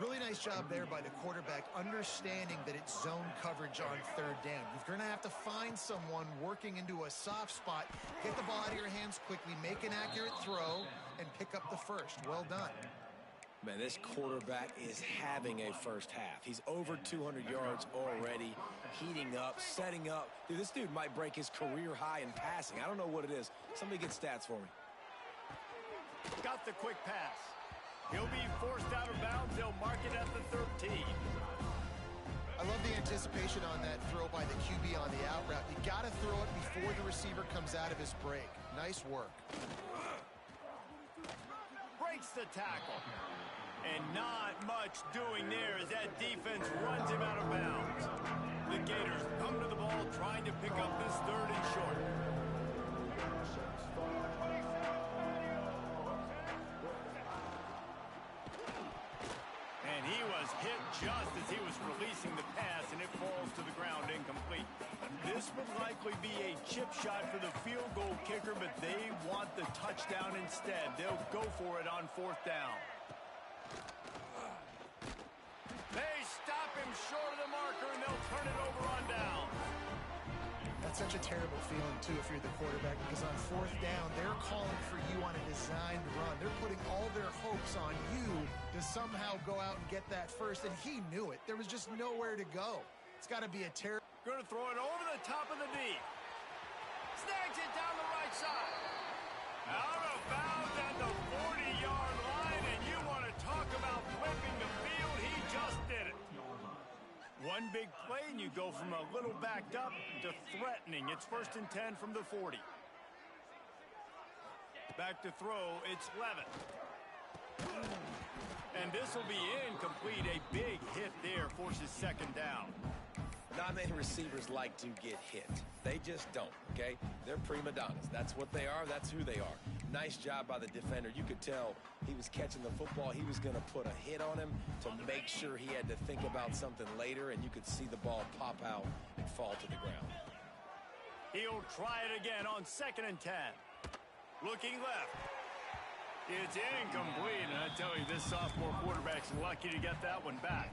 Really nice job there by the quarterback, understanding that it's zone coverage on 3rd down. You're going to have to find someone working into a soft spot, get the ball out of your hands quickly, make an accurate throw, and pick up the first. Well done. Man, this quarterback is having a first half. He's over 200 yards already, heating up, setting up. Dude, this dude might break his career high in passing. I don't know what it is. Somebody get stats for me. Got the quick pass. He'll be forced out of bounds. They'll mark it at the 13. I love the anticipation on that throw by the QB on the out route. You got to throw it before the receiver comes out of his break. Nice work. Breaks the tackle. And not much doing there as that defense runs him out of bounds. The Gators come to the ball trying to pick up this 3rd and short. And he was hit just as he was releasing the pass, and it falls to the ground incomplete. This would likely be a chip shot for the field goal kicker, but they want the touchdown instead. They'll go for it on 4th down. They stop him short of the marker, and they'll turn it over on down. That's such a terrible feeling, too, if you're the quarterback, because on 4th down, they're calling for you on a designed run. They're putting all their hopes on you to somehow go out and get that first, and he knew it. There was just nowhere to go. It's got to be a terrible... Going to throw it over the top of the knee. Snags it down the right side. Out of bounds at the 40-yard line, and you want to talk about flipping the field. He just did it. One big play, and you go from a little backed up to threatening. It's 1st and 10 from the 40. Back to throw, it's Levin. And this will be incomplete. A big hit there forces 2nd down. Not many receivers like to get hit. They just don't, okay? They're prima donnas. That's what they are. That's who they are. Nice job by the defender. You could tell he was catching the football. He was going to put a hit on him to make sure he had to think about something later, and you could see the ball pop out and fall to the ground. He'll try it again on 2nd and 10. Looking left. It's incomplete, and I tell you, this sophomore quarterback's lucky to get that one back.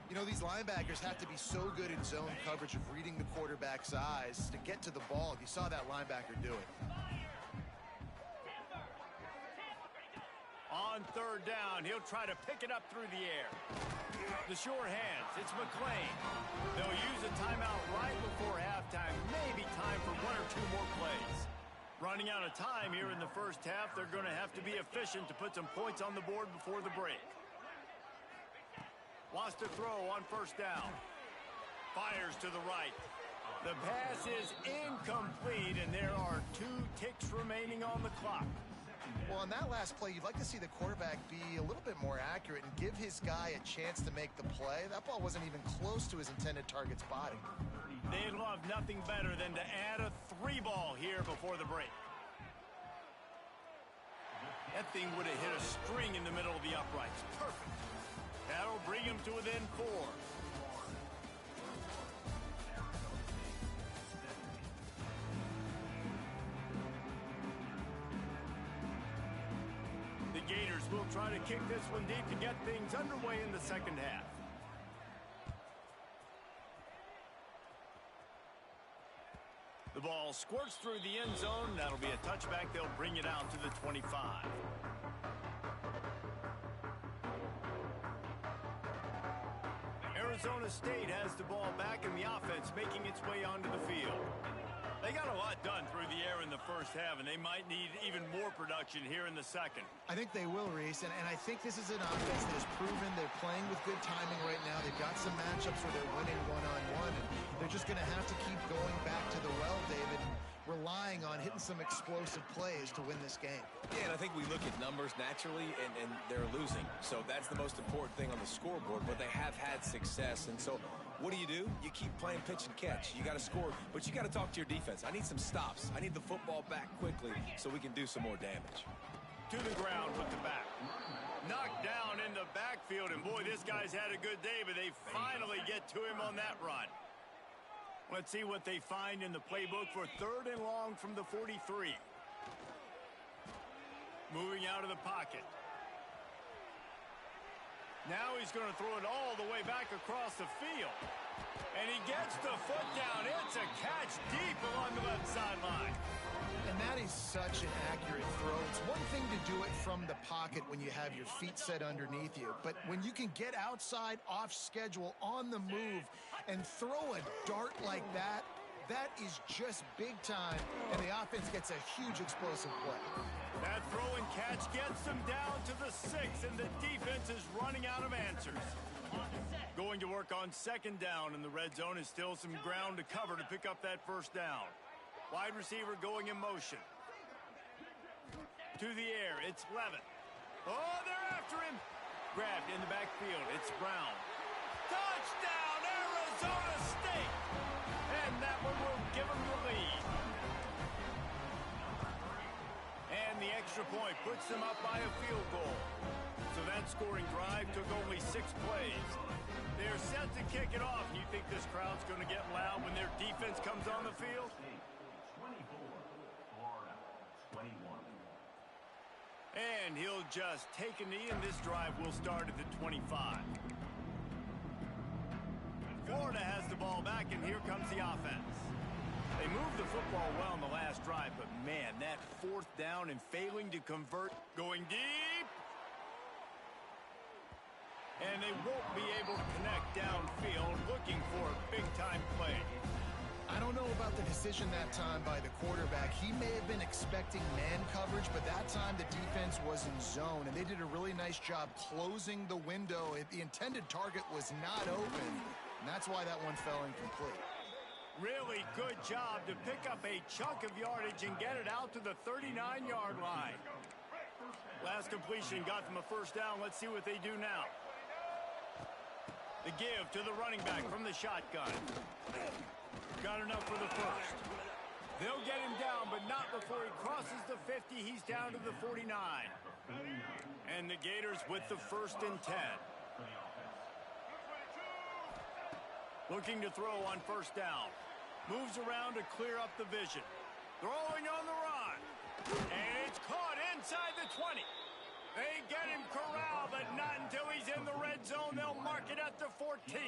You know, these linebackers have to be so good in zone coverage of reading the quarterback's eyes to get to the ball. You saw that linebacker do it. On 3rd down, he'll try to pick it up through the air. The sure hands, it's McClain. They'll use a timeout right before halftime. Maybe time for 1 or 2 more plays. Running out of time here in the first half, they're going to have to be efficient to put some points on the board before the break. Wants to throw on 1st down. Fires to the right. The pass is incomplete, and there are 2 ticks remaining on the clock. Well, on that last play, you'd like to see the quarterback be a little bit more accurate and give his guy a chance to make the play. That ball wasn't even close to his intended target's body. They'd love nothing better than to add a 3-ball here before the break. That thing would have hit a string in the middle of the uprights. Perfect. That'll bring him to within 4. The Gators will try to kick this one deep to get things underway in the second half. The ball squirts through the end zone. That'll be a touchback. They'll bring it out to the 25. Arizona State has the ball back in the offense, making its way onto the field. They got a lot done through the air in the first half, and they might need even more production here in the second. I think they will, Reese, and I think this is an offense that has proven they're playing with good timing right now. They've got some matchups where they're winning one-on-one, and they're just going to have to keep going back to the well, David, and relying on hitting some explosive plays to win this game. Yeah, and I think we look at numbers naturally, and they're losing. So that's the most important thing on the scoreboard, but they have had success, and so what do? You keep playing pitch and catch. You got to score, but you got to talk to your defense. I need some stops. I need the football back quickly so we can do some more damage. To the ground with the back. Knocked down in the backfield, and boy, this guy's had a good day, but they finally get to him on that run. Let's see what they find in the playbook for 3rd and long from the 43. Moving out of the pocket. Now he's going to throw it all the way back across the field. And he gets the foot down. It's a catch deep along the left sideline. And that is such an accurate throw. It's one thing to do it from the pocket when you have your feet set underneath you, but when you can get outside, off schedule, on the move, and throw a dart like that, that is just big time, and the offense gets a huge explosive play. That throw and catch gets them down to the 6, and the defense is running out of answers. Going to work on 2nd down, and the red zone is still some ground to cover to pick up that 1st down. Wide receiver going in motion. To the air, it's Levin. Oh, they're after him. Grabbed in the backfield, it's Brown. Touchdown, Arizona State! And that one will give them the lead. And the extra point puts them up by a field goal. So that scoring drive took only 6 plays. They're set to kick it off. You think this crowd's going to get loud when their defense comes on the field? 24, Florida, 21. And he'll just take a knee, and this drive will start at the 25. Florida has the ball back, and here comes the offense. They moved the football well in the last drive, but man, that 4th down and failing to convert, going deep. And they won't be able to connect downfield, looking for a big-time play. I don't know about the decision that time by the quarterback. He may have been expecting man coverage, but that time the defense was in zone, and they did a really nice job closing the window. The intended target was not open, and that's why that one fell incomplete. Really good job to pick up a chunk of yardage and get it out to the 39-yard line. Last completion got them a 1st down. Let's see what they do now. The give to the running back from the shotgun. Got enough for the 1st. They'll get him down, but not before he crosses the 50. He's down to the 49. And the Gators with the 1st and 10. Looking to throw on 1st down. Moves around to clear up the vision. Throwing on the run. And it's caught inside the 20. They get him corralled, but not until he's in the red zone. They'll mark it at the 14.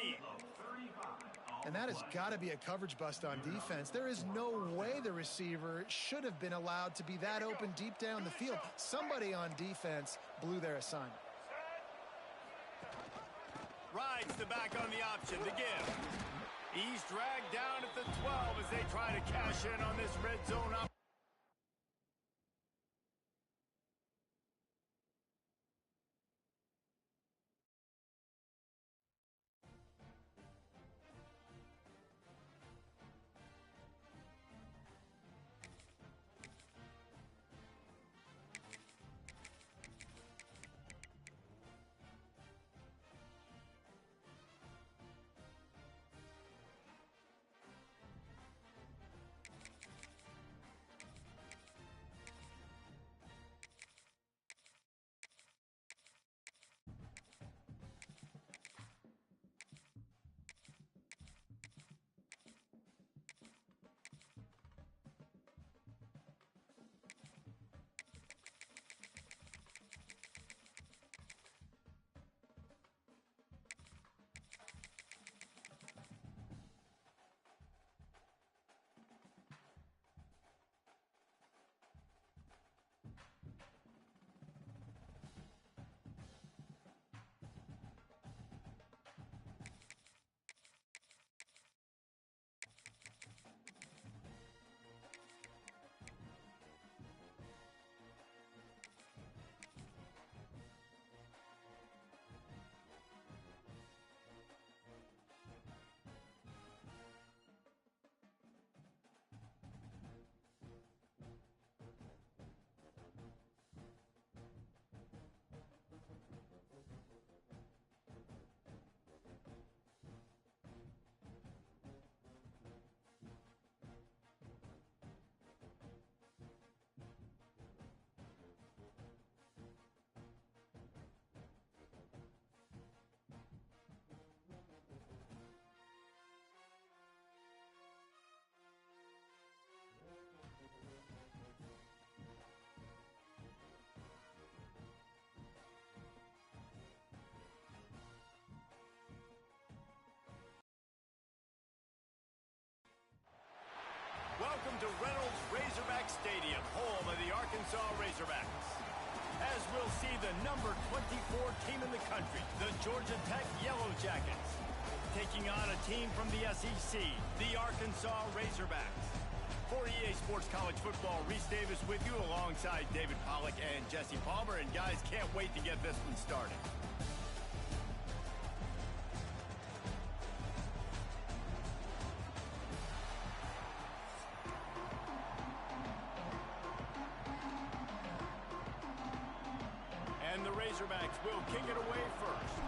And that has got to be a coverage bust on defense. There is no way the receiver should have been allowed to be that open deep down the field. Somebody on defense blew their assignment. Rides the back on the option, the give. He's dragged down at the 12 as they try to cash in on this red zone up. Reynolds Razorback Stadium, home of the Arkansas Razorbacks. As we'll see the number 24 team in the country, the Georgia Tech Yellow Jackets, taking on a team from the SEC, the Arkansas Razorbacks. For EA Sports College Football, Reese Davis with you alongside David Pollack and Jesse Palmer. And guys, can't wait to get this one started. And the Razorbacks will kick it away first.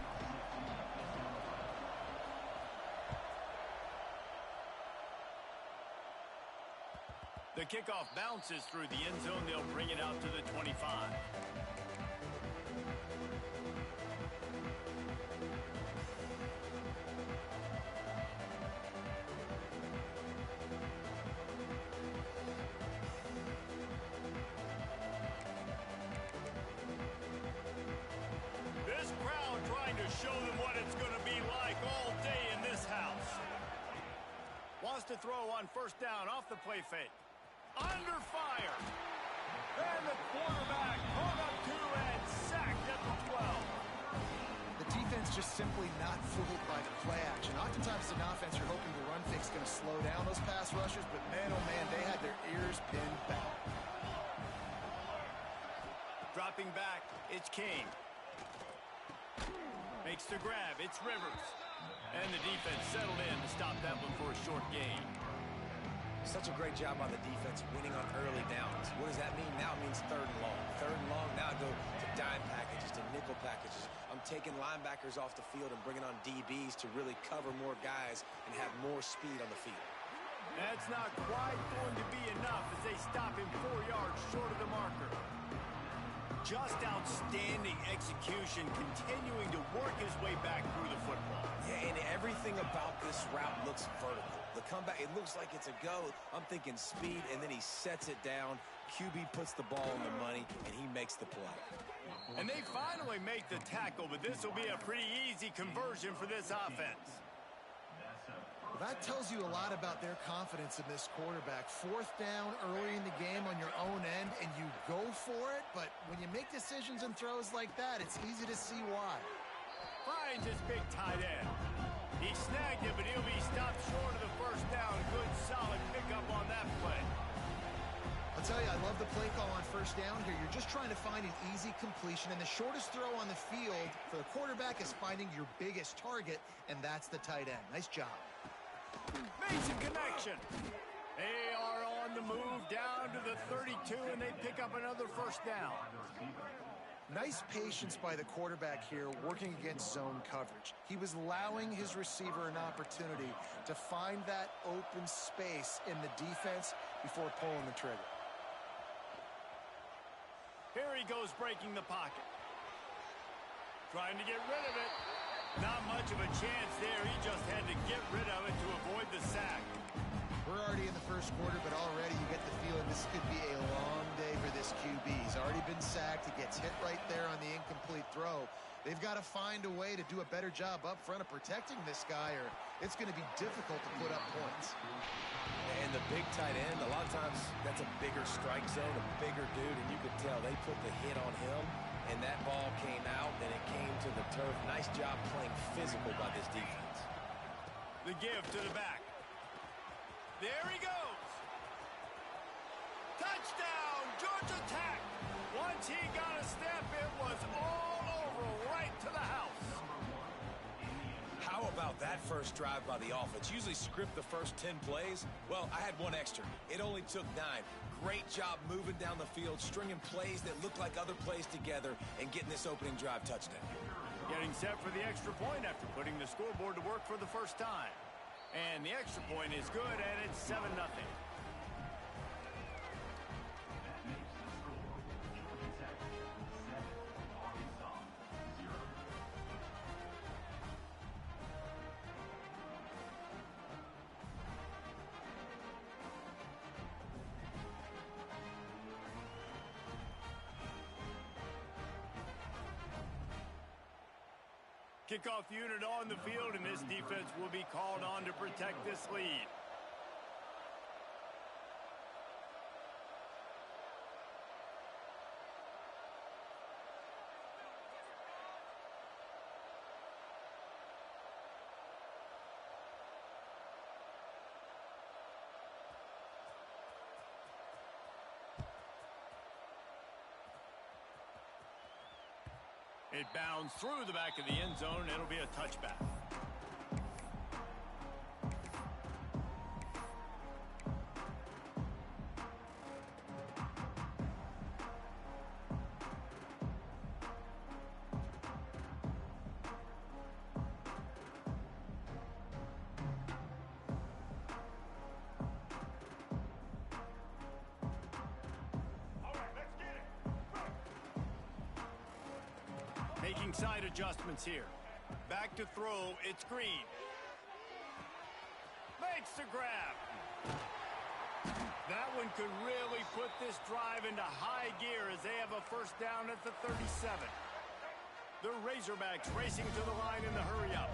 The kickoff bounces through the end zone. They'll bring it out to the 25. This crowd trying to show them what it's going to be like all day in this house. Wants to throw on first down off the play fake. Under fire. And the quarterback hung up two and sacked at the 12. The defense just simply not fooled by the play action. Oftentimes, an offense, you're hoping the run fake's going to slow down those pass rushers, but man, oh man, they had their ears pinned back. Dropping back, it's King. Makes the grab, it's Rivers. And the defense settled in to stop that one for a short gain. Such a great job by the defense winning on early downs. What does that mean? Now it means third and long. Third and long, now I go to dime packages, to nickel packages. I'm taking linebackers off the field and bringing on DBs to really cover more guys and have more speed on the field. That's not quite going to be enough as they stop him 4 yards short of the marker. Just outstanding execution, continuing to work his way back through the football. Yeah, and everything about this route looks vertical. The comeback, it looks like it's a go. I'm thinking speed, and then he sets it down. QB puts the ball on the money, and he makes the play. And they finally make the tackle, but this will be a pretty easy conversion for this offense. Well, that tells you a lot about their confidence in this quarterback. Fourth down early in the game on your own end, and you go for it, but when you make decisions and throws like that, it's easy to see why. Finds his big tight end. He snagged it, but he'll be stopped short of the first down. Good, solid pickup on that play. I'll tell you, I love the play call on first down here. You're just trying to find an easy completion, and the shortest throw on the field for the quarterback is finding your biggest target, and that's the tight end. Nice job. Mason connection. They are on the move down to the 32, and they pick up another first down. Nice patience by the quarterback here working against zone coverage. He was allowing his receiver an opportunity to find that open space in the defense before pulling the trigger. Here he goes breaking the pocket. Trying to get rid of it. Not much of a chance there. He just had to get rid of it to avoid the sack. We're already in the first quarter, but already you get the feeling this could be a long day for this QB. He's already been sacked. He gets hit right there on the incomplete throw. They've got to find a way to do a better job up front of protecting this guy, or it's going to be difficult to put up points. And the big tight end, a lot of times that's a bigger strike zone, a bigger dude, and you could tell they put the hit on him, and that ball came out, and it came to the turf. Nice job playing physical by this defense. The give to the back. There he goes. Touchdown, Georgia Tech. Once he got a step, it was all over, right to the house. How about that first drive by the offense? Usually script the first 10 plays. Well, I had one extra. It only took 9. Great job moving down the field, stringing plays that look like other plays together, and getting this opening drive touchdown. Getting set for the extra point after putting the scoreboard to work for the first time. And the extra point is good, and it's 7-0. Kickoff unit on the field, and this defense will be called on to protect this lead. It bounds through the back of the end zone. It'll be a touchback. Making side adjustments here. Back to throw. It's Green. Makes the grab. That one could really put this drive into high gear as they have a first down at the 37. The Razorbacks racing to the line in the hurry-up.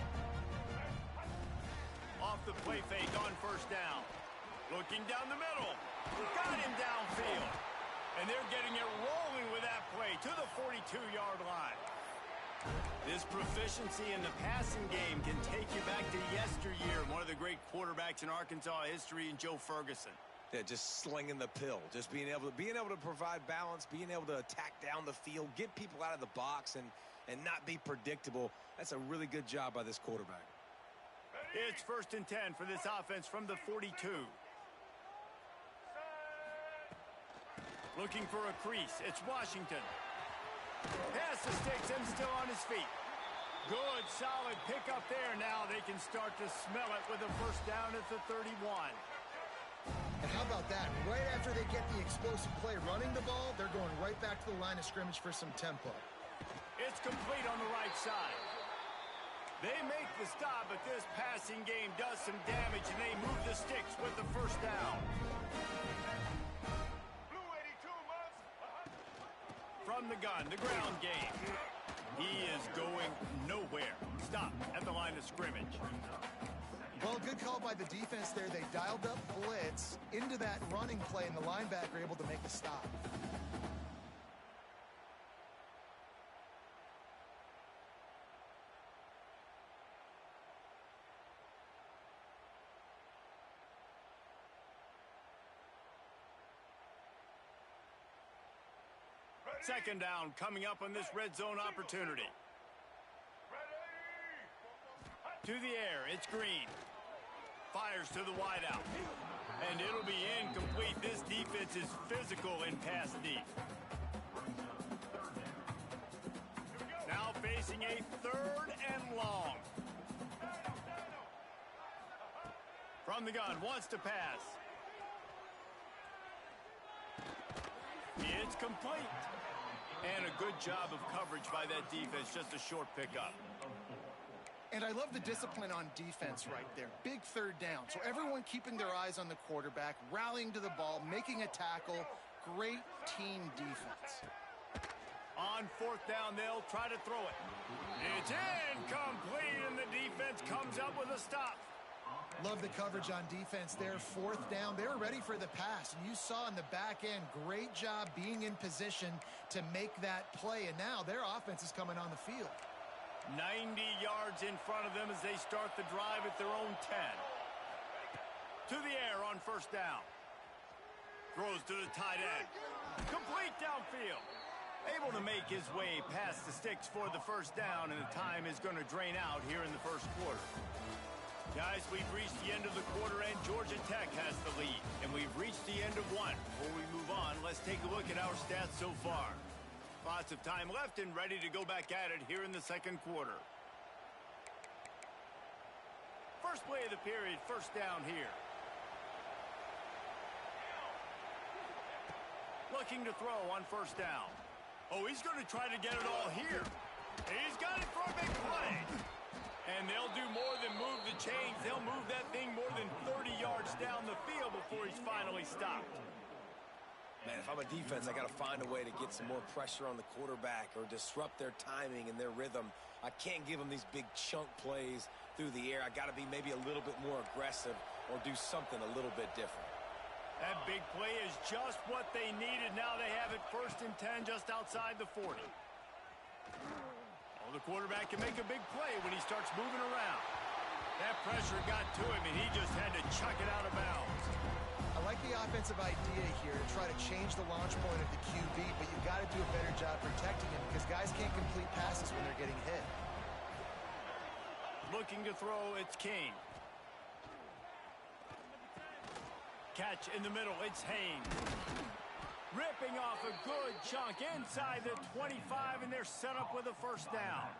Off the play fake on first down. Looking down the middle. Got him downfield. And they're getting it rolling with that play to the 42-yard line. This proficiency in the passing game can take you back to yesteryear. One of the great quarterbacks in Arkansas history, in Joe Ferguson. Yeah, just slinging the pill, just being able to provide balance, being able to attack down the field, get people out of the box, and not be predictable. That's a really good job by this quarterback. It's 1st and 10 for this offense from the 42. Looking for a crease. It's Washington. Pass the sticks and still on his feet. Good, solid pickup there. Now they can start to smell it with a first down at the 31. And how about that? Right after they get the explosive play running the ball, they're going right back to the line of scrimmage for some tempo. It's complete on the right side. They make the stop, but this passing game does some damage, and they move the sticks with the first down. From the gun, the ground game. He is going nowhere. Stop at the line of scrimmage. Well, good call by the defense there. They dialed up blitz into that running play, and the linebacker able to make the stop. Second down coming up on this red zone opportunity. To the air, it's Green. Fires to the wideout. And it'll be incomplete. This defense is physical in pass deep. Now facing a 3rd and long. From the gun, wants to pass. It's complete. And a good job of coverage by that defense. Just a short pickup. And I love the discipline on defense right there. Big 3rd down. So everyone keeping their eyes on the quarterback, rallying to the ball, making a tackle. Great team defense. On 4th down, they'll try to throw it. It's incomplete, and the defense comes up with a stop. Love the coverage on defense there. 4th down. They were ready for the pass. And you saw in the back end, great job being in position to make that play. And now their offense is coming on the field. 90 yards in front of them as they start the drive at their own 10. To the air on 1st down. Throws to the tight end. Complete downfield. Able to make his way past the sticks for the first down, and the time is going to drain out here in the first quarter. Guys, we've reached the end of the quarter, and Georgia Tech has the lead. And we've reached the end of one. Before we move on, let's take a look at our stats so far. Lots of time left and ready to go back at it here in the second quarter. First play of the period, first down here. Looking to throw on 1st down. Oh, he's going to try to get it all here. He's got it for a big play. And they'll do more than move the chains. They'll move that thing more than 30 yards down the field before he's finally stopped. Man, if I'm a defense, I got to find a way to get some more pressure on the quarterback or disrupt their timing and their rhythm. I can't give them these big chunk plays through the air. I got to be maybe a little bit more aggressive or do something a little bit different. That big play is just what they needed. Now they have it 1st and 10 just outside the 40. Oh, the quarterback can make a big play when he starts moving around. That pressure got to him, and he just had to chuck it out of bounds. I like the offense offensive idea here to try to change the launch point of the QB, but you've got to do a better job protecting him because guys can't complete passes when they're getting hit. Looking to throw, it's King. Catch in the middle, it's Haynes. Ripping off a good chunk inside the 25, and they're set up with a first down.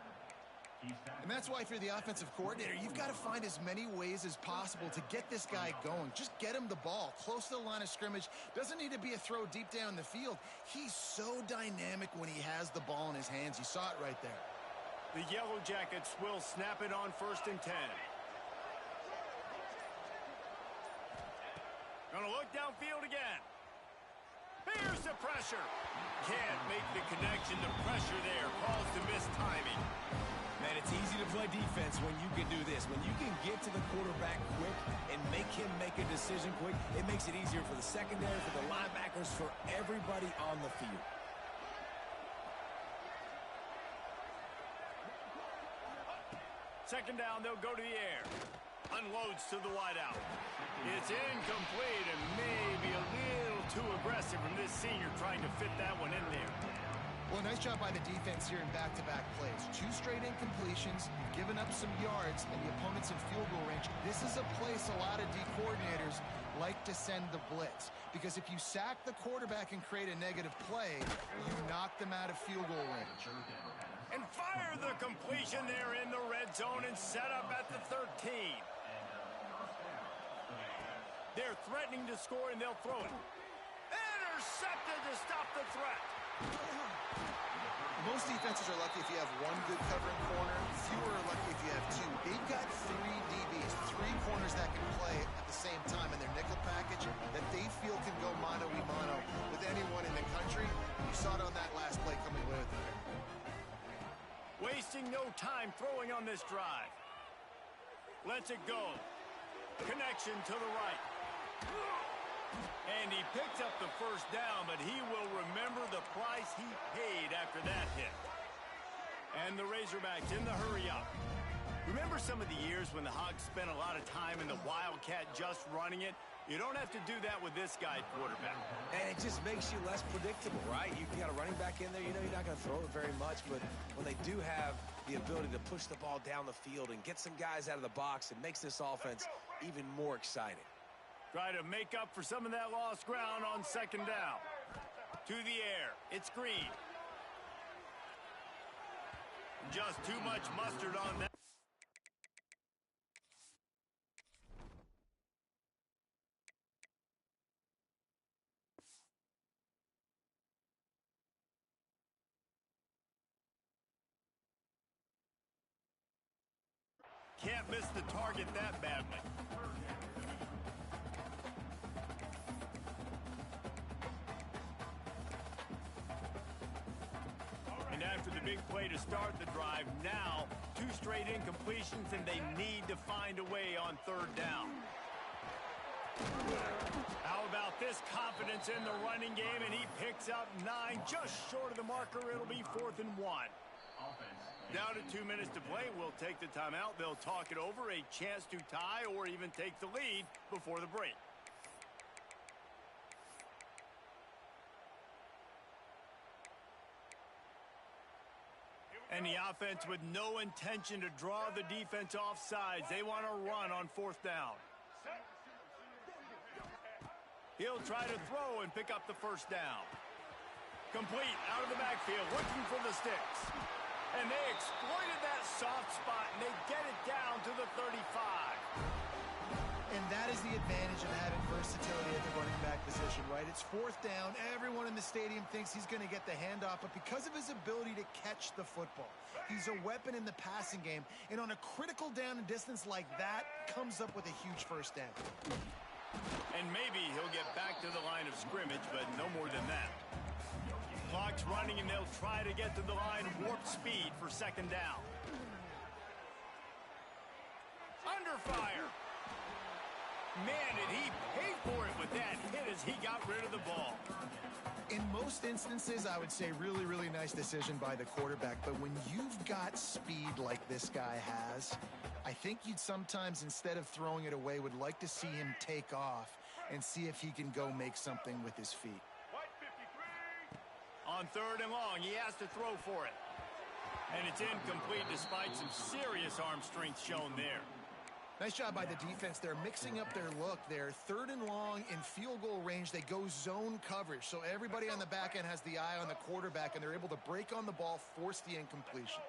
And that's why if you're the offensive coordinator, you've got to find as many ways as possible to get this guy going. Just get him the ball close to the line of scrimmage. Doesn't need to be a throw deep down the field. He's so dynamic when he has the ball in his hands. You saw it right there. The Yellow Jackets will snap it on 1st and 10. Gonna look downfield again. Here's the pressure. Can't make the connection. The pressure there calls to miss timing. Man, it's easy to play defense when you can do this. When you can get to the quarterback quick and make him make a decision quick, it makes it easier for the secondary, for the linebackers, for everybody on the field. Second down, they'll go to the air. Unloads to the wideout. It's incomplete and maybe a little too aggressive from this senior trying to fit that one in there. Well, nice job by the defense here in back-to-back plays. 2 straight incompletions, you've given up some yards, and the opponent's in field goal range. This is a place a lot of D coordinators like to send the blitz, because if you sack the quarterback and create a negative play, you knock them out of field goal range. And fire the completion there in the red zone and set up at the 13. They're threatening to score, and they'll throw it. Intercepted to stop the threat. Most defenses are lucky if you have 1 good covering corner. Fewer are lucky if you have 2. They've got 3 DBs, 3 corners that can play at the same time in their nickel package that they feel can go mano-a-mano with anyone in the country. You saw it on that last play coming away with it. Wasting no time throwing on this drive. Lets it go. Connection to the right. And he picks up the first down, but he will remember the price he paid after that hit. And the Razorbacks in the hurry up. Remember some of the years when the Hogs spent a lot of time in the Wildcat just running it? You don't have to do that with this guy quarterback. And it just makes you less predictable, right? You've got a running back in there. You know you're not going to throw it very much, but when they do have the ability to push the ball down the field and get some guys out of the box, it makes this offense even more exciting. Try to make up for some of that lost ground on second down. To the air. It's Green. Just too much mustard on that. Can't miss the target that badly. And after the big play to start the drive, now 2 straight incompletions, and they need to find a way on third down. How about this confidence in the running game, and he picks up 9, just short of the marker. It'll be 4th and 1. Down to 2 minutes to play. We'll take the timeout. They'll talk it over, a chance to tie or even take the lead before the break. And the offense with no intention to draw the defense off sides. They want to run on 4th down. He'll try to throw and pick up the first down. Complete out of the backfield, looking for the sticks. And they exploited that soft spot, and they get it down to the 35. And that is the advantage of having versatility at the running back position, right? It's 4th down. Everyone in the stadium thinks he's going to get the handoff, but because of his ability to catch the football, he's a weapon in the passing game. And on a critical down and distance like that, comes up with a huge first down. And maybe he'll get back to the line of scrimmage, but no more than that. Clock's running, and they'll try to get to the line, warp speed for second down. Under fire. Man, did he pay for it with that hit as he got rid of the ball. In most instances, I would say really, really nice decision by the quarterback. But when you've got speed like this guy has, I think you'd sometimes, instead of throwing it away, would like to see him take off and see if he can go make something with his feet. On 3rd and long, he has to throw for it. And it's incomplete despite some serious arm strength shown there. Nice job by the defense. They're mixing up their look there. 3rd and long in field goal range. They go zone coverage. So everybody on the back end has the eye on the quarterback, and they're able to break on the ball, force the incompletion.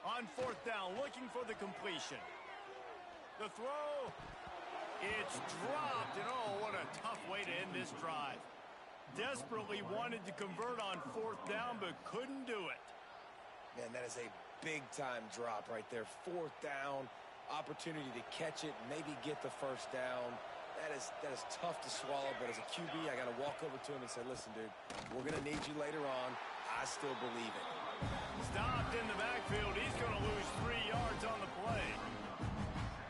On 4th down, looking for the completion. The throw. It's dropped, and oh, what a tough way to end this drive. Desperately wanted to convert on 4th down, but couldn't do it. Man, that is a big-time drop right there. 4th down, opportunity to catch it, maybe get the 1st down. That is tough to swallow, but as a QB, I got to walk over to him and say, listen, dude, we're going to need you later on. I still believe it. Stopped in the backfield. He's going to lose 3 yards on the play.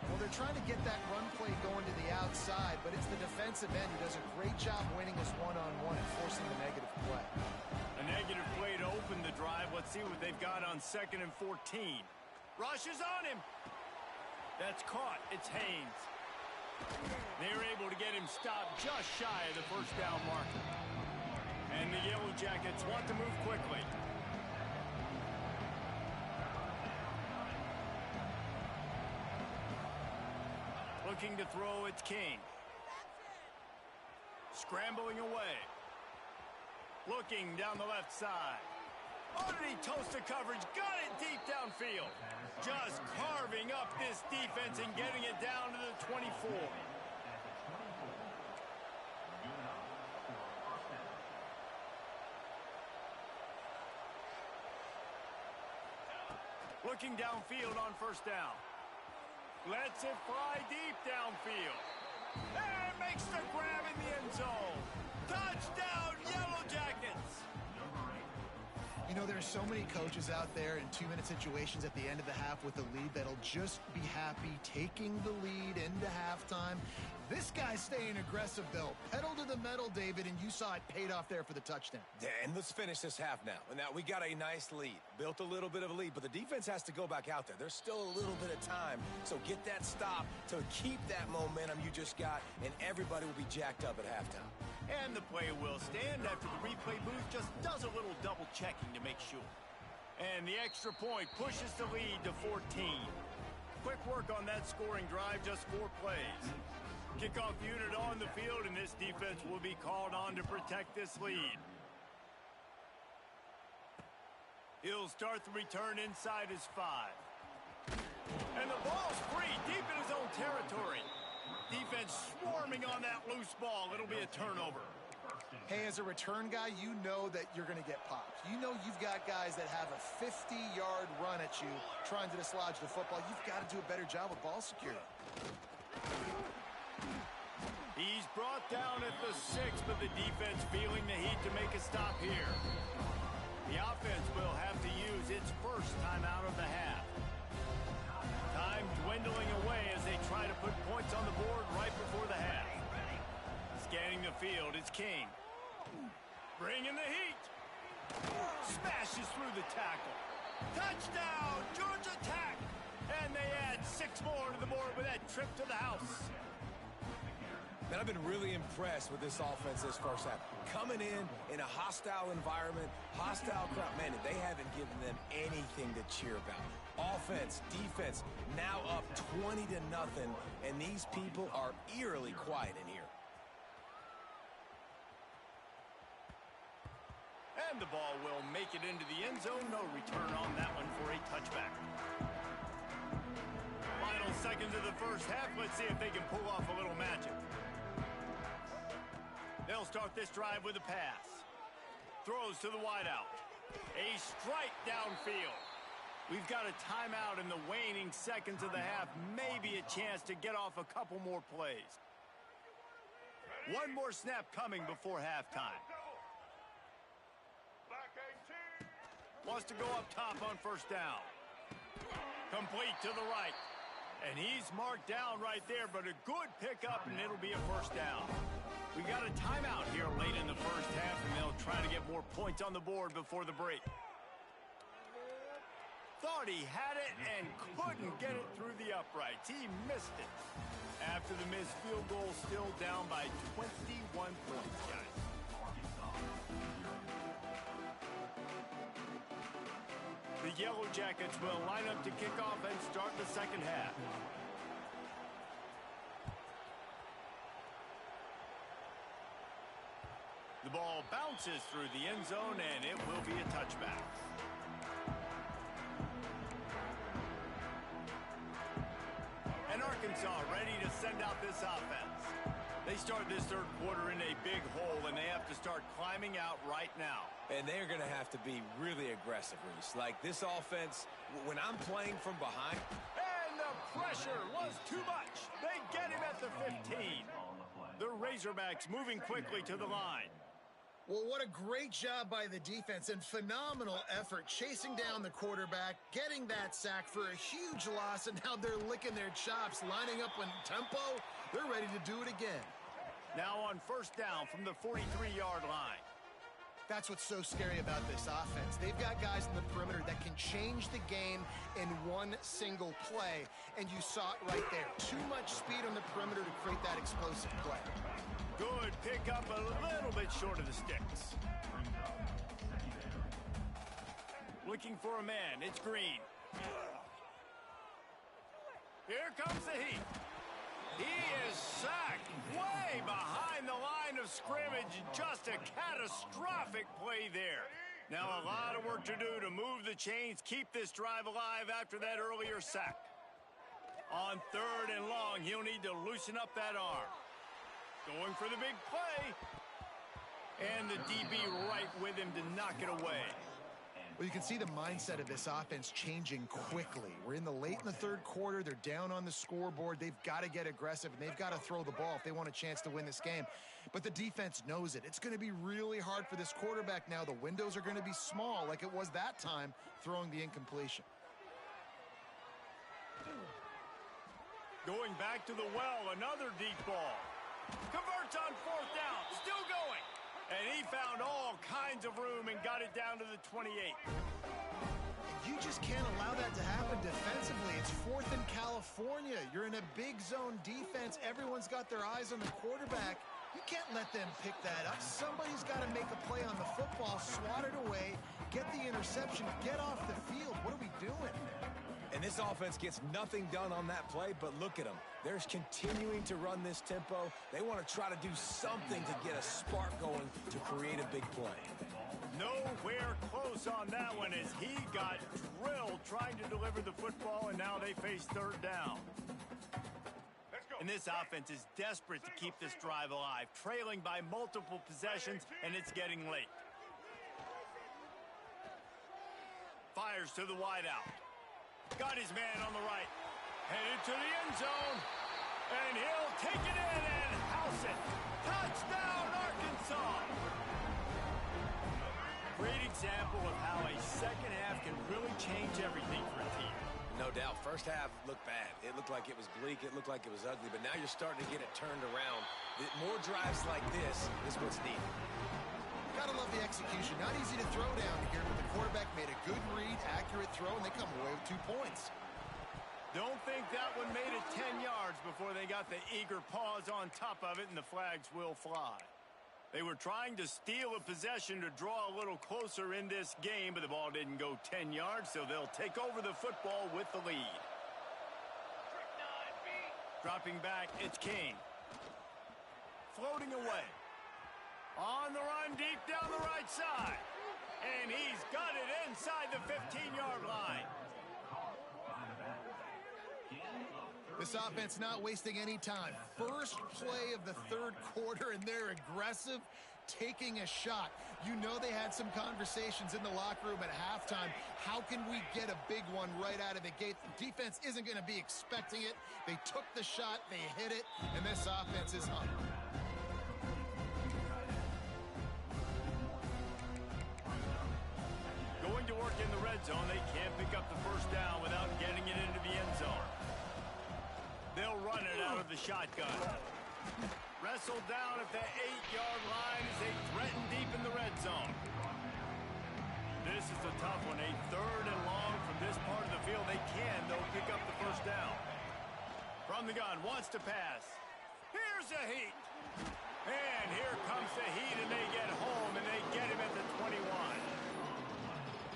Well, they're trying to get that run play going to the outside, but it's the defensive end who does a great job winning his one-on-one and forcing the negative play. A negative play to open the drive. Let's see what they've got on 2nd and 14. Rushes on him. That's caught. It's Haynes. They're able to get him stopped just shy of the 1st down marker. And the Yellow Jackets want to move quickly. Looking to throw, it's King. Scrambling away. Looking down the left side. Underneath toast to coverage. Got it deep downfield. Just carving up this defense and getting it down to the 24. Looking downfield on 1st down. Lets it fly deep downfield. And makes the grab in the end zone. Touchdown, Yellow Jackets! You know, there's so many coaches out there in 2-minute situations at the end of the half with a lead that'll just be happy taking the lead into halftime. This guy's staying aggressive, though. Pedal to the metal, David, and you saw it paid off there for the touchdown. Yeah, and let's finish this half now. Now, we got a nice lead. Built a little bit of a lead, but the defense has to go back out there. There's still a little bit of time, so get that stop to keep that momentum you just got, and everybody will be jacked up at halftime. And the play will stand after the replay booth just does a little double-checking to make sure. And the extra point pushes the lead to 14. Quick work on that scoring drive, just 4 plays. Kickoff unit on the field, and this defense will be called on to protect this lead. He'll start the return inside his 5. And the ball's free, deep in his own territory. Defense swarming on that loose ball. It'll be a turnover. Hey, as a return guy, you know that you're going to get popped. You know you've got guys that have a 50-yard run at you trying to dislodge the football. You've got to do a better job with ball security. He's brought down at the 6, but the defense feeling the heat to make a stop here. The offense will have to use its first timeout of the half. Time dwindling away as they try to put points on the board right before the half. Scanning the field, it's King. Bringing the heat. Smashes through the tackle. Touchdown, Georgia Tech. And they add 6 more to the board with that trip to the house. Man, I've been really impressed with this offense this first half. Coming in a hostile environment, hostile crowd. Man, they haven't given them anything to cheer about. Offense, defense, now up 20-0, and these people are eerily quiet in here. And the ball will make it into the end zone. No return on that one for a touchback. Final seconds of the first half. Let's see if they can pull off a little magic. They'll start this drive with a pass. Throws to the wideout. A strike downfield. We've got a timeout in the waning seconds of the half. Maybe a chance to get off a couple more plays. One more snap coming before halftime. Wants to go up top on first down. Complete to the right. And he's marked down right there, but a good pickup, and it'll be a first down. We got a timeout here late in the first half, and they'll try to get more points on the board before the break. Thought he had it and couldn't get it through the uprights. He missed it. After the missed field goal, still down by 21 points, guys. The Yellow Jackets will line up to kick off and start the second half. The ball bounces through the end zone, and it will be a touchback. And Arkansas ready to send out this offense. They start this third quarter in a big hole, and they have to start climbing out right now. And they're going to have to be really aggressive, Reese. Like this offense, when I'm playing from behind. And the pressure was too much. They get him at the 15. The Razorbacks moving quickly to the line. Well, what a great job by the defense and phenomenal effort chasing down the quarterback, getting that sack for a huge loss, and now they're licking their chops, lining up in tempo. They're ready to do it again. Now on first down from the 43-yard line. That's what's so scary about this offense. They've got guys in the perimeter that can change the game in one single play, and you saw it right there. Too much speed on the perimeter to create that explosive play. Good pickup, a little bit short of the sticks. Looking for a man, it's Green. Here comes the heat. He is sacked way behind the line of scrimmage. Just a catastrophic play there. Now a lot of work to do to move the chains, keep this drive alive after that earlier sack. On third and long, he'll need to loosen up that arm. Going for the big play. And the DB right with him to knock it away. Well, you can see the mindset of this offense changing quickly. We're in the third quarter. They're down on the scoreboard. They've got to get aggressive, and they've got to throw the ball if they want a chance to win this game. But the defense knows it. It's going to be really hard for this quarterback now. The windows are going to be small like it was that time throwing the incompletion. Going back to the well, another deep ball. Converts on fourth down, still going. And he found all kinds of room and got it down to the 28. You just can't allow that to happen defensively. It's fourth in California. You're in a big zone defense. Everyone's got their eyes on the quarterback. You can't let them pick that up. Somebody's got to make a play on the football, swat it away, get the interception, get off the field. What are we doing? And this offense gets nothing done on that play, but look at them. They're continuing to run this tempo. They want to try to do something to get a spark going to create a big play. Nowhere close on that one as he got drilled trying to deliver the football, and now they face third down. And this offense is desperate to keep this drive alive, trailing by multiple possessions, and it's getting late. Fires to the wideout. Got his man on the right. Headed to the end zone. And he'll take it in and house it. Touchdown, Arkansas. Great example of how a second half can really change everything for a team. No doubt. First half looked bad. It looked like it was bleak. It looked like it was ugly. But now you're starting to get it turned around. More drives like this is what's needed. Gotta love the execution. Not easy to throw down here, but the quarterback made a good read, accurate throw, and they come away with 2 points. Don't think that one made it 10 yards before they got the eager paws on top of it, and the flags will fly. They were trying to steal a possession to draw a little closer in this game, but the ball didn't go 10 yards, so they'll take over the football with the lead. Dropping back, it's King. Floating away. On the run, deep down the right side. And he's got it inside the 15-yard line. This offense not wasting any time. First play of the third quarter, and they're aggressive, taking a shot. You know they had some conversations in the locker room at halftime. How can we get a big one right out of the gate? The defense isn't going to be expecting it. They took the shot, they hit it, and this offense is hungry. Going to work in the red zone. They can't pick up the first down without getting it into the end zone. They'll run it out of the shotgun. Wrestled down at the 8-yard line as they threaten deep in the red zone. This is a tough one. A third and long from this part of the field, they can, though, pick up the first down. From the gun, wants to pass. Here's the heat. And here comes the heat, and they get home, and they get him at the 21.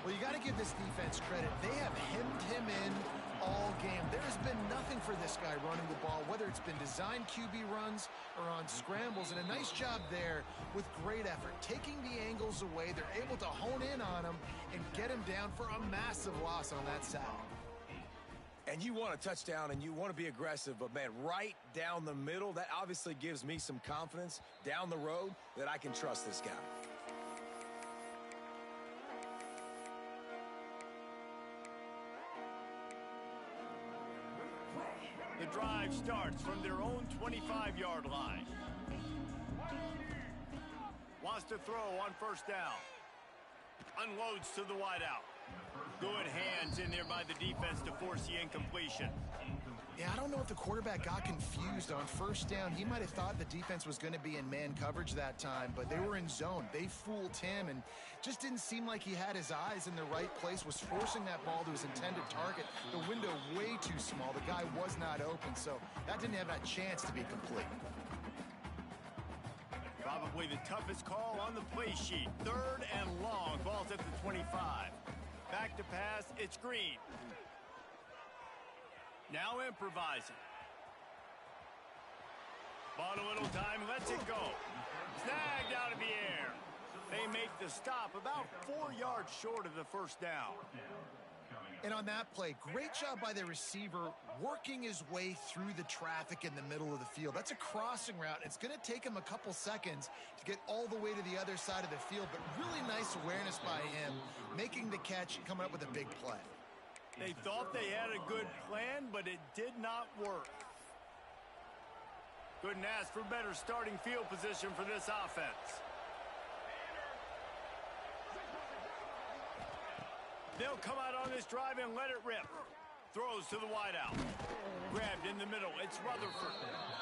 Well, you got to give this defense credit. They have hemmed him in all game. There has been nothing for this guy running the ball, whether it's been designed QB runs or on scrambles, and a nice job there with great effort. Taking the angles away, they're able to hone in on him and get him down for a massive loss on that sack. And you want a touchdown and you want to be aggressive, but man, right down the middle, that obviously gives me some confidence down the road that I can trust this guy. The drive starts from their own 25-yard line. Wants to throw on first down. Unloads to the wideout. Good hands in there by the defense to force the incompletion. Yeah, I don't know if the quarterback got confused on first down. He might have thought the defense was going to be in man coverage that time, but they were in zone. They fooled him and just didn't seem like he had his eyes in the right place, was forcing that ball to his intended target. The window way too small. The guy was not open, so that didn't have that chance to be complete. Probably the toughest call on the play sheet. Third and long. Ball's at the 25. Back to pass. It's Green. Now improvising. Bought a little time. Lets it go. Snagged out of the air. They make the stop about 4 yards short of the first down. And on that play, great job by the receiver working his way through the traffic in the middle of the field. That's a crossing route. It's going to take him a couple seconds to get all the way to the other side of the field, but really nice awareness by him, making the catch and coming up with a big play. They thought they had a good plan, but it did not work. Couldn't ask for better starting field position for this offense. They'll come out on this drive and let it rip. Throws to the wideout. Grabbed in the middle. It's Rutherford.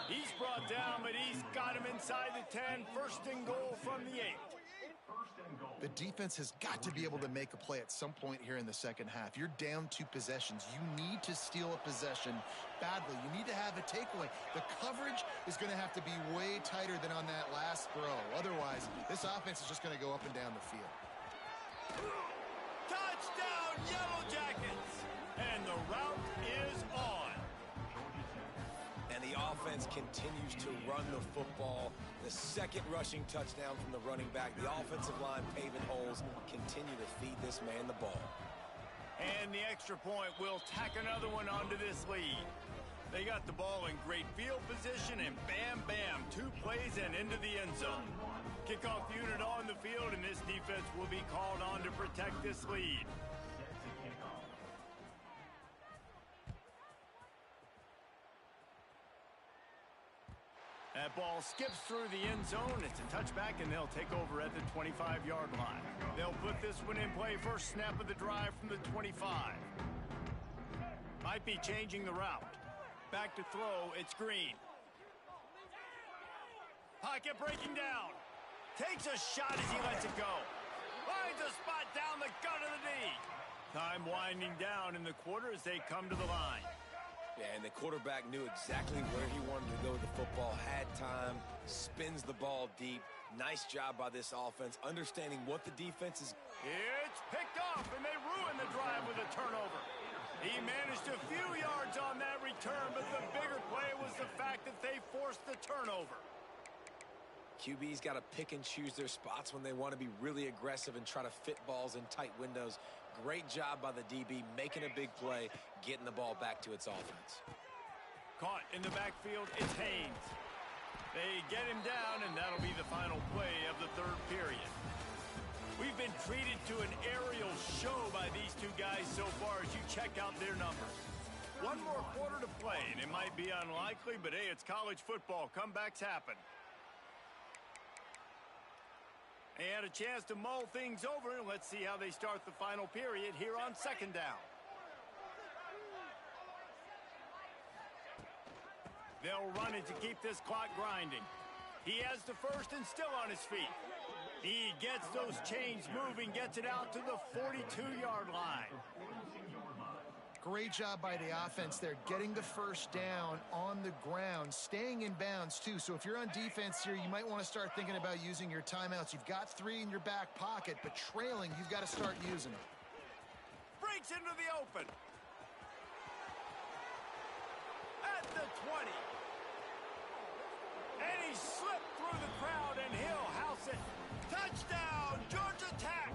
He's brought down, but he's got him inside the 10. First and goal from the 8. The defense has got to be able to make a play at some point here in the second half. You're down 2 possessions. You need to steal a possession badly. You need to have a takeaway. The coverage is going to have to be way tighter than on that last throw. Otherwise, this offense is just going to go up and down the field. Touchdown, Yellow Jackets! And the route is on. And the offense continues to run the football. The second rushing touchdown from the running back. The offensive line paving holes. Continue to feed this man the ball. And the extra point will tack another one onto this lead. They got the ball in great field position, and bam, bam, 2 plays and into the end zone. Kickoff unit on the field, and this defense will be called on to protect this lead. That ball skips through the end zone. It's a touchback, and they'll take over at the 25-yard line. They'll put this one in play. First snap of the drive from the 25. Might be changing the route. Back to throw. It's Green. Pocket breaking down. Takes a shot as he lets it go. Finds a spot down the gut of the knee. Time winding down in the quarter as they come to the line. Yeah, and the quarterback knew exactly where he wanted to go with the football, had time, spins the ball deep. Nice job by this offense, understanding what the defense is. It's picked off, and they ruin the drive with a turnover. He managed a few yards on that return, but the bigger play was the fact that they forced the turnover. QB's got to pick and choose their spots when they want to be really aggressive and try to fit balls in tight windows. Great job by the DB, making a big play, getting the ball back to its offense. Caught in the backfield, it's Haynes. They get him down, and that'll be the final play of the third period. We've been treated to an aerial show by these 2 guys so far as you check out their numbers. 1 more quarter to play, and it might be unlikely, but hey, it's college football. Comebacks happen. They had a chance to mull things over, and let's see how they start the final period here on second down. They'll run it to keep this clock grinding. He has the first and still on his feet. He gets those chains moving, gets it out to the 42-yard line. Great job by the offense there, getting the first down on the ground, staying in bounds too. So if you're on defense here, you might want to start thinking about using your timeouts. You've got 3 in your back pocket, but trailing, you've got to start using them. Breaks into the open. At the 20. And he slipped through the crowd, and he'll house it. Touchdown, Georgia Tech!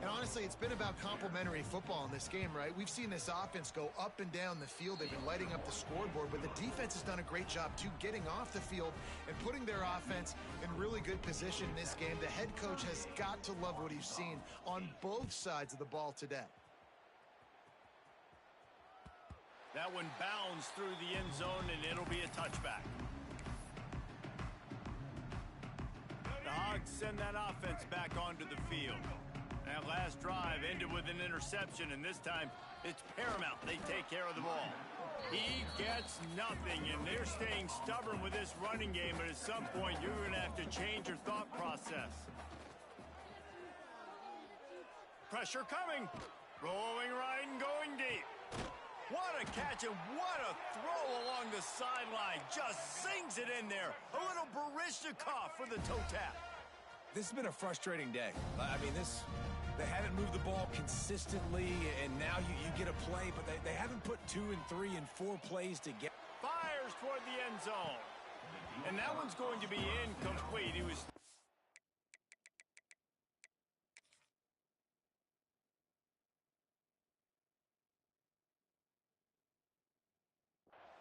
And honestly, it's been about complementary football in this game, right? We've seen this offense go up and down the field. They've been lighting up the scoreboard, but the defense has done a great job, too, getting off the field and putting their offense in really good position in this game. The head coach has got to love what he's seen on both sides of the ball today. That one bounds through the end zone, and it'll be a touchback. The Hogs send that offense back onto the field. That last drive ended with an interception, and this time it's paramount they take care of the ball. He gets nothing, and they're staying stubborn with this running game, but at some point you're going to have to change your thought process. Pressure coming. Rolling right and going deep. What a catch and what a throw along the sideline. Just sings it in there. A little Baryshnikov for the toe tap. This has been a frustrating day. I mean, they haven't moved the ball consistently, and now you get a play, but they haven't put 2 and 3 and 4 plays together. Fires toward the end zone. And that one's going to be incomplete. He was...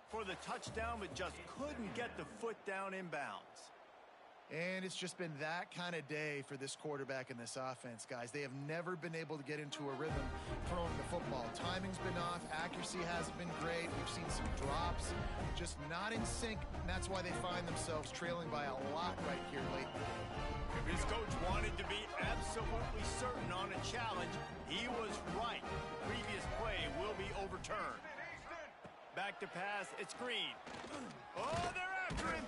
for the touchdown, but just couldn't get the foot down inbounds. And it's just been that kind of day for this quarterback and this offense, guys. They have never been able to get into a rhythm throwing the football. Timing's been off. Accuracy hasn't been great. We've seen some drops, just not in sync. And that's why they find themselves trailing by a lot right here lately. If his coach wanted to be absolutely certain on a challenge, he was right. The previous play will be overturned. Back to pass, it's Green. Oh, they're after him.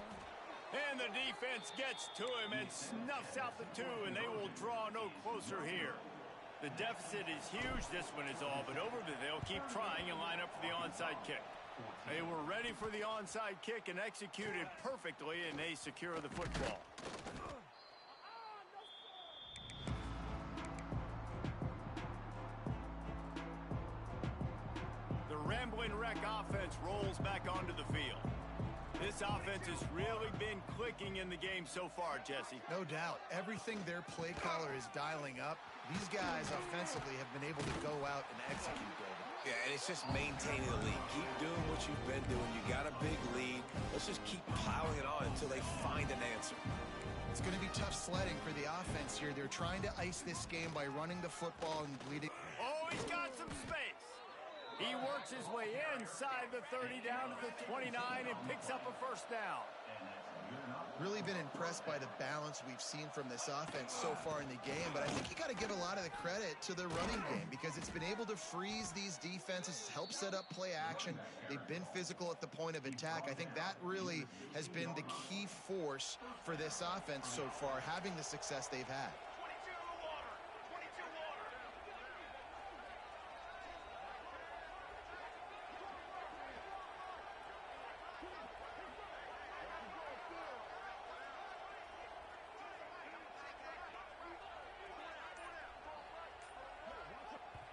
And the defense gets to him and snuffs out the 2, and they will draw no closer here. The deficit is huge, this one is all but over, but they'll keep trying and line up for the onside kick. They were ready for the onside kick and executed perfectly, and they secure the football. The Rambling Wreck offense rolls back onto the field. This offense has really been clicking in the game so far, Jesse. No doubt. Everything their play caller is dialing up, these guys offensively have been able to go out and execute, David. Yeah, and it's just maintaining the lead. Keep doing what you've been doing. You got a big lead. Let's just keep piling it on until they find an answer. It's going to be tough sledding for the offense here. They're trying to ice this game by running the football and bleeding. Oh, he's got some space. He works his way inside the 30 down to the 29 and picks up a first down. Really been impressed by the balance we've seen from this offense so far in the game, but I think you got to give a lot of the credit to the running game because it's been able to freeze these defenses, help set up play action. They've been physical at the point of attack. I think that really has been the key force for this offense so far, having the success they've had.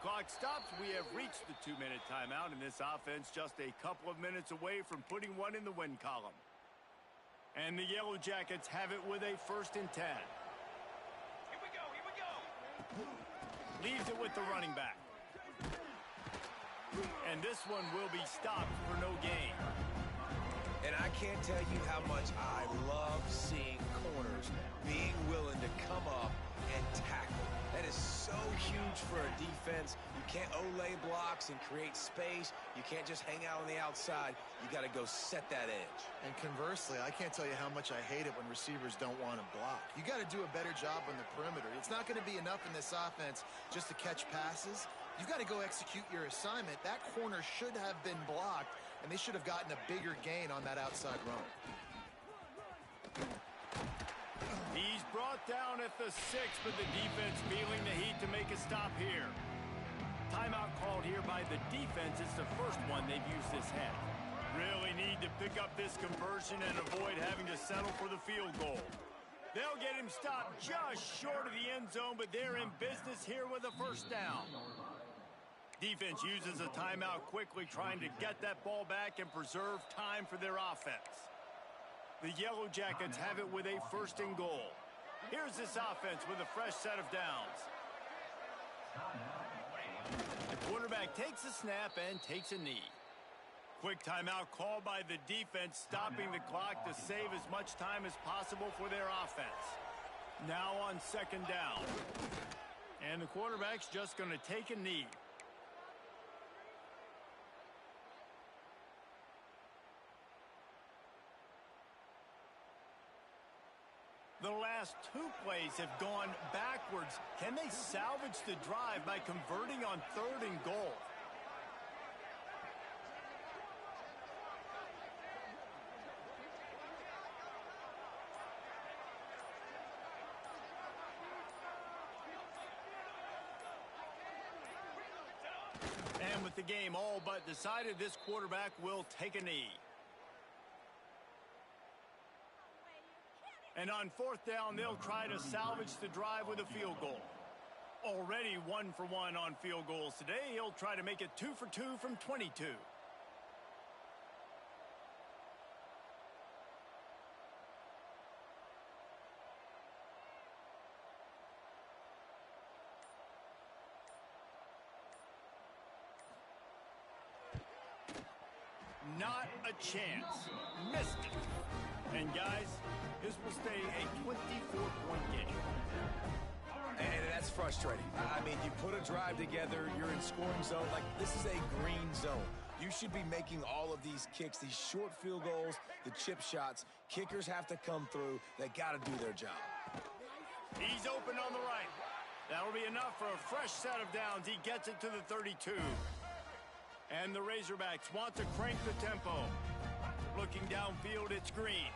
Clock stops. We have reached the 2-minute timeout, and this offense just a couple of minutes away from putting one in the win column. And the Yellow Jackets have it with a 1st and 10. Here we go, here we go. Leaves it with the running back. And this one will be stopped for no gain. And I can't tell you how much I love seeing corners being willing to come up and tackle. That is so huge for a defense. You can't Olay blocks and create space. You can't just hang out on the outside. You got to go set that edge. And conversely, I can't tell you how much I hate it when receivers don't want to block. You got to do a better job on the perimeter. It's not going to be enough in this offense just to catch passes. You got to go execute your assignment. That corner should have been blocked, and they should have gotten a bigger gain on that outside run. He's brought down at the 6, but the defense feeling the heat to make a stop here. Timeout called here by the defense. It's the first one they've used this half. Really need to pick up this conversion and avoid having to settle for the field goal. They'll get him stopped just short of the end zone, but they're in business here with a first down. Defense uses a timeout quickly, trying to get that ball back and preserve time for their offense. The Yellow Jackets have it with a first and goal. Here's this offense with a fresh set of downs. The quarterback takes a snap and takes a knee. Quick timeout called by the defense, stopping the clock to save as much time as possible for their offense. Now on second down. And the quarterback's just going to take a knee. The last two plays have gone backwards. Can they salvage the drive by converting on third and goal? And with the game all but decided, this quarterback will take a knee. And on fourth down, they'll try to salvage the drive with a field goal. Already 1 for 1 on field goals today. He'll try to make it 2 for 2 from 22. Not a chance. Missed it. And guys, this will stay a 24-point game. And that's frustrating. I mean, you put a drive together, you're in scoring zone. Like, this is a green zone. You should be making all of these kicks, these short field goals, the chip shots. Kickers have to come through. They got to do their job. He's open on the right. That'll be enough for a fresh set of downs. He gets it to the 32. And the Razorbacks want to crank the tempo. Looking downfield, it's Green.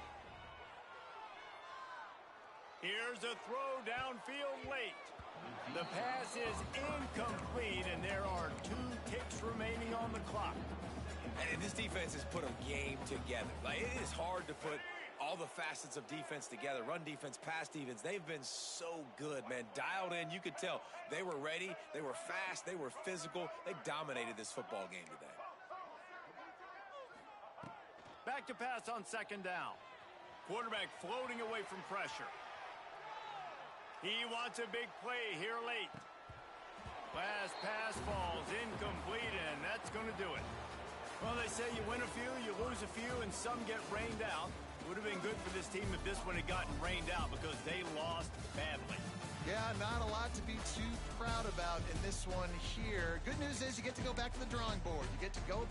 Here's a throw downfield late. The pass is incomplete, and there are 2 ticks remaining on the clock. And this defense has put a game together. Like, it is hard to put all the facets of defense together. Run defense, pass defense. They've been so good, man. Dialed in, you could tell. They were ready. They were fast. They were physical. They dominated this football game today. Back to pass on second down. Quarterback floating away from pressure. He wants a big play here late. Last pass falls incomplete, and that's going to do it. Well, they say you win a few, you lose a few, and some get rained out. Would have been good for this team if this one had gotten rained out because they lost badly. Yeah, not a lot to be too proud about in this one here. Good news is you get to go back to the drawing board. You get to go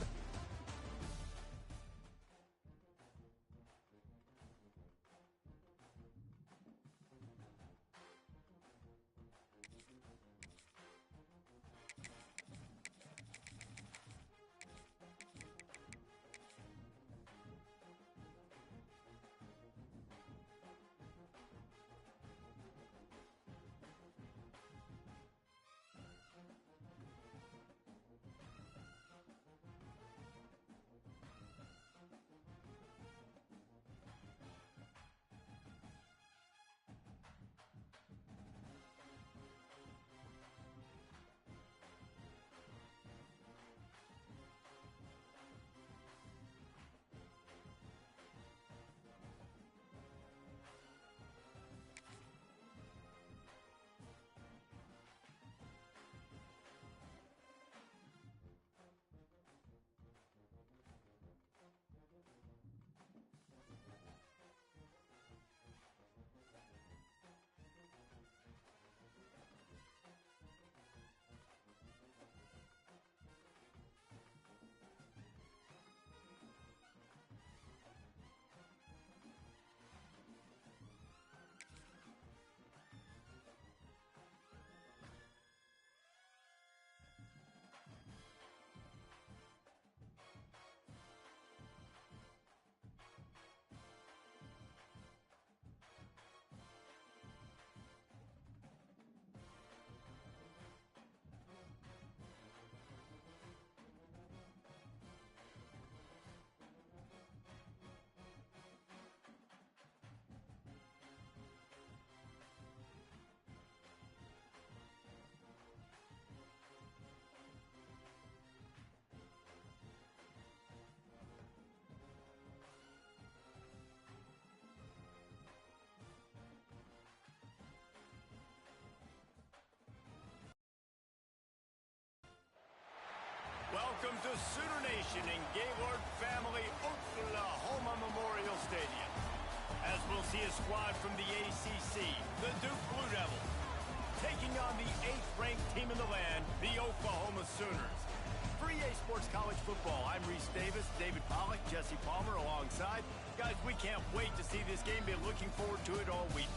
the Sooner Nation in Gaylord Family Oklahoma Memorial Stadium, as we'll see a squad from the ACC, the Duke Blue Devils, taking on the 8th-ranked team in the land, the Oklahoma Sooners. For EA Sports College Football, I'm Reese Davis, David Pollack, Jesse Palmer alongside. Guys, we can't wait to see this game. Been looking forward to it all week.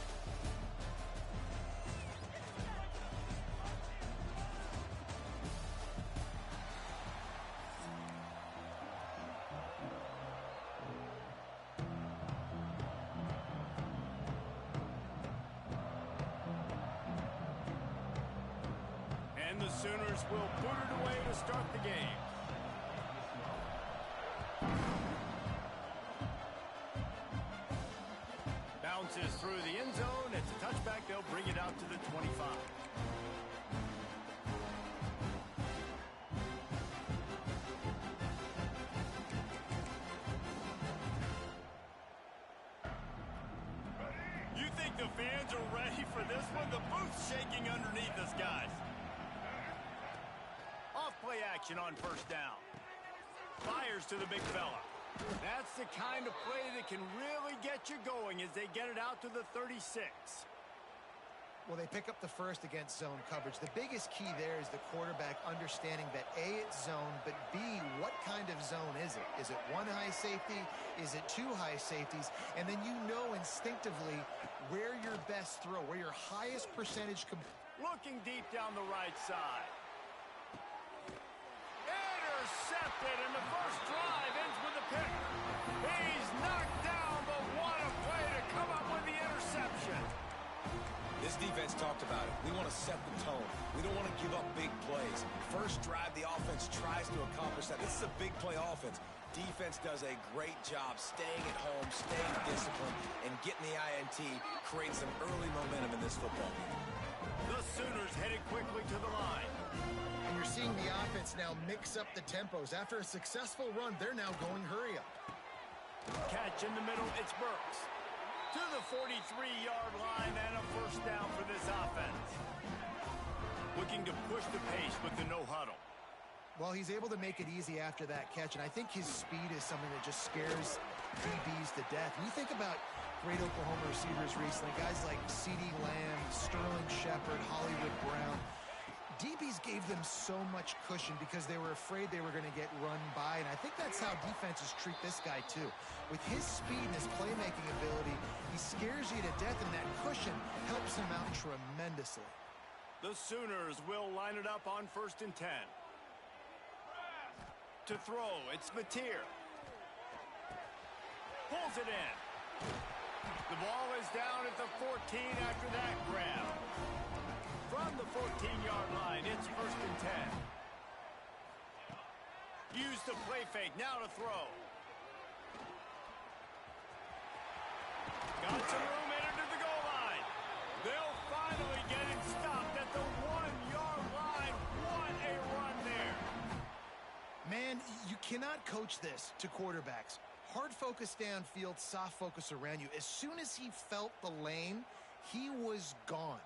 And the Sooners will put it away to start the game. Bounces through the end zone. It's a touchback. They'll bring it out to the 25. You think the fans are ready for this one? The booth's shaking underneath us, guys. Off-play action on first down. Fires to the big fella. That's the kind of play that can really get you going as they get it out to the 36. Well, they pick up the first against zone coverage. The biggest key there is the quarterback understanding that A, it's zone, but B, what kind of zone is it? Is it one high safety? Is it two high safeties? And then you know instinctively where your best throw, where your highest percentage. Looking deep down the right side. Intercepted, and the first drive ends with a pick. He's knocked down, but what a play to come up with the interception. This defense talked about it. We want to set the tone. We don't want to give up big plays. First drive, the offense tries to accomplish that. This is a big play offense. Defense does a great job staying at home, staying disciplined, and getting the INT, creating some early momentum in this football game. The Sooners headed quickly to the line. And you're seeing the offense now mix up the tempos. After a successful run, they're now going hurry up. Catch in the middle, it's Burks. To the 43-yard line and a first down for this offense. Looking to push the pace with the no huddle. Well, he's able to make it easy after that catch, and I think his speed is something that just scares DBs to death. When you think about great Oklahoma receivers recently, guys like CeeDee Lamb, Sterling Shepard, Hollywood Brown, DBs gave them so much cushion because they were afraid they were going to get run by, and I think that's how defenses treat this guy too. With his speed and his playmaking ability, he scares you to death, and that cushion helps him out tremendously. The Sooners will line it up on 1st and 10. To throw, it's Mateer. Pulls it in. The ball is down at the 14 after that grab. From the 14-yard line, it's 1st and 10. Use the play fake, now to throw. Got some room headed to the goal line. They'll finally get it stopped at the 1-yard line. What a run there. Man, you cannot coach this to quarterbacks. Hard focus downfield, soft focus around you. As soon as he felt the lane, he was gone.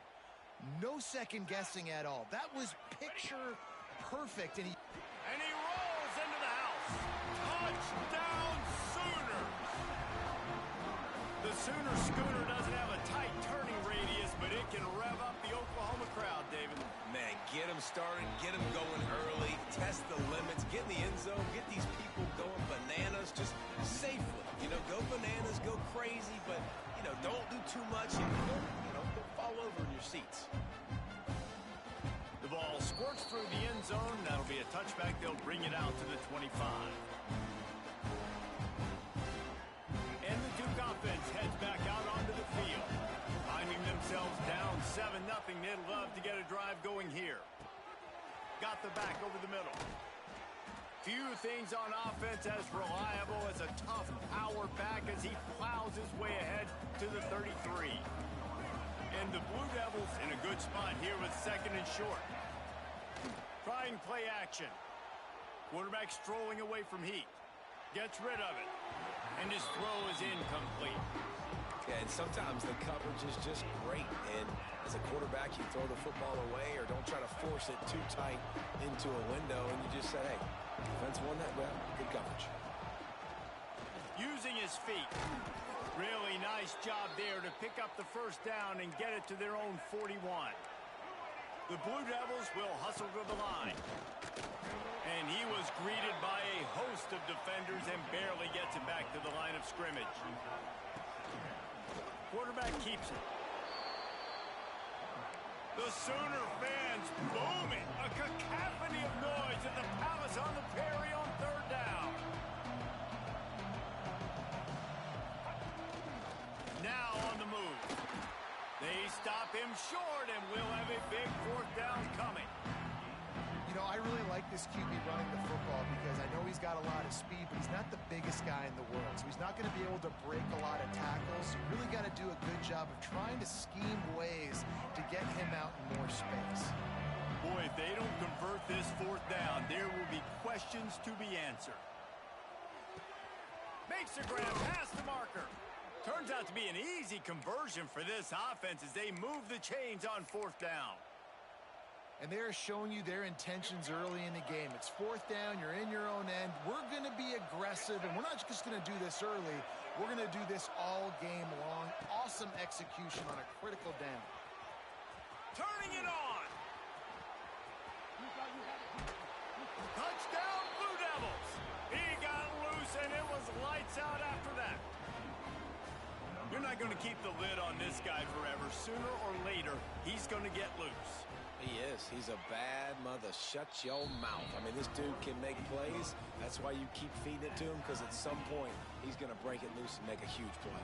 No second guessing at all. That was picture perfect. And he rolls into the house. Touchdown Sooners. The Sooner schooner doesn't have a tight turning radius, but it can rev up the Oklahoma crowd, David. Man, get them started, get them going early, test the limits, get in the end zone, get these people going bananas just safely. You know, go bananas, go crazy, but, you know, don't do too much and don't fall over in your seats. The ball squirts through the end zone. That'll be a touchback. They'll bring it out to the 25. And the Duke offense heads back out onto the field. Finding themselves down 7-0. They'd love to get a drive going here. Got the back over the middle. Few things on offense as reliable as a tough power back as he plows his way ahead to the 33. And the Blue Devils in a good spot here with 2nd and short. Trying play action. Quarterback strolling away from heat. Gets rid of it. And his throw is incomplete. Yeah, and sometimes the coverage is just great. And as a quarterback, you throw the football away or don't try to force it too tight into a window. And you just say, hey, Defense won that rep. Good coverage. Using his feet. Really nice job there to pick up the first down and get it to their own 41. The Blue Devils will hustle to the line. And he was greeted by a host of defenders and barely gets it back to the line of scrimmage. Quarterback keeps it. The Sooner fans booming. A cacophony of noise at the Palace on the Prairie on third down. Now on the move. They stop him short and will have a big fourth down coming. You know, I really like this QB running the football because I know he's got a lot of speed, but he's not the biggest guy in the world. So he's not going to be able to break a lot of tackles. You really got to do a good job of trying to scheme ways to get him out in more space. Boy, if they don't convert this fourth down, there will be questions to be answered. Makes a grab past the marker. Turns out to be an easy conversion for this offense as they move the chains on fourth down. And they're showing you their intentions early in the game. It's fourth down. You're in your own end. We're going to be aggressive, and we're not just going to do this early. We're going to do this all game long. Awesome execution on a critical down. Turning it on. Touchdown, Blue Devils. He got loose, and it was lights out after that. You're not going to keep the lid on this guy forever. Sooner or later, he's going to get loose. He is. He's a bad mother. Shut your mouth. I mean, this dude can make plays. That's why you keep feeding it to him, because at some point, he's going to break it loose and make a huge play.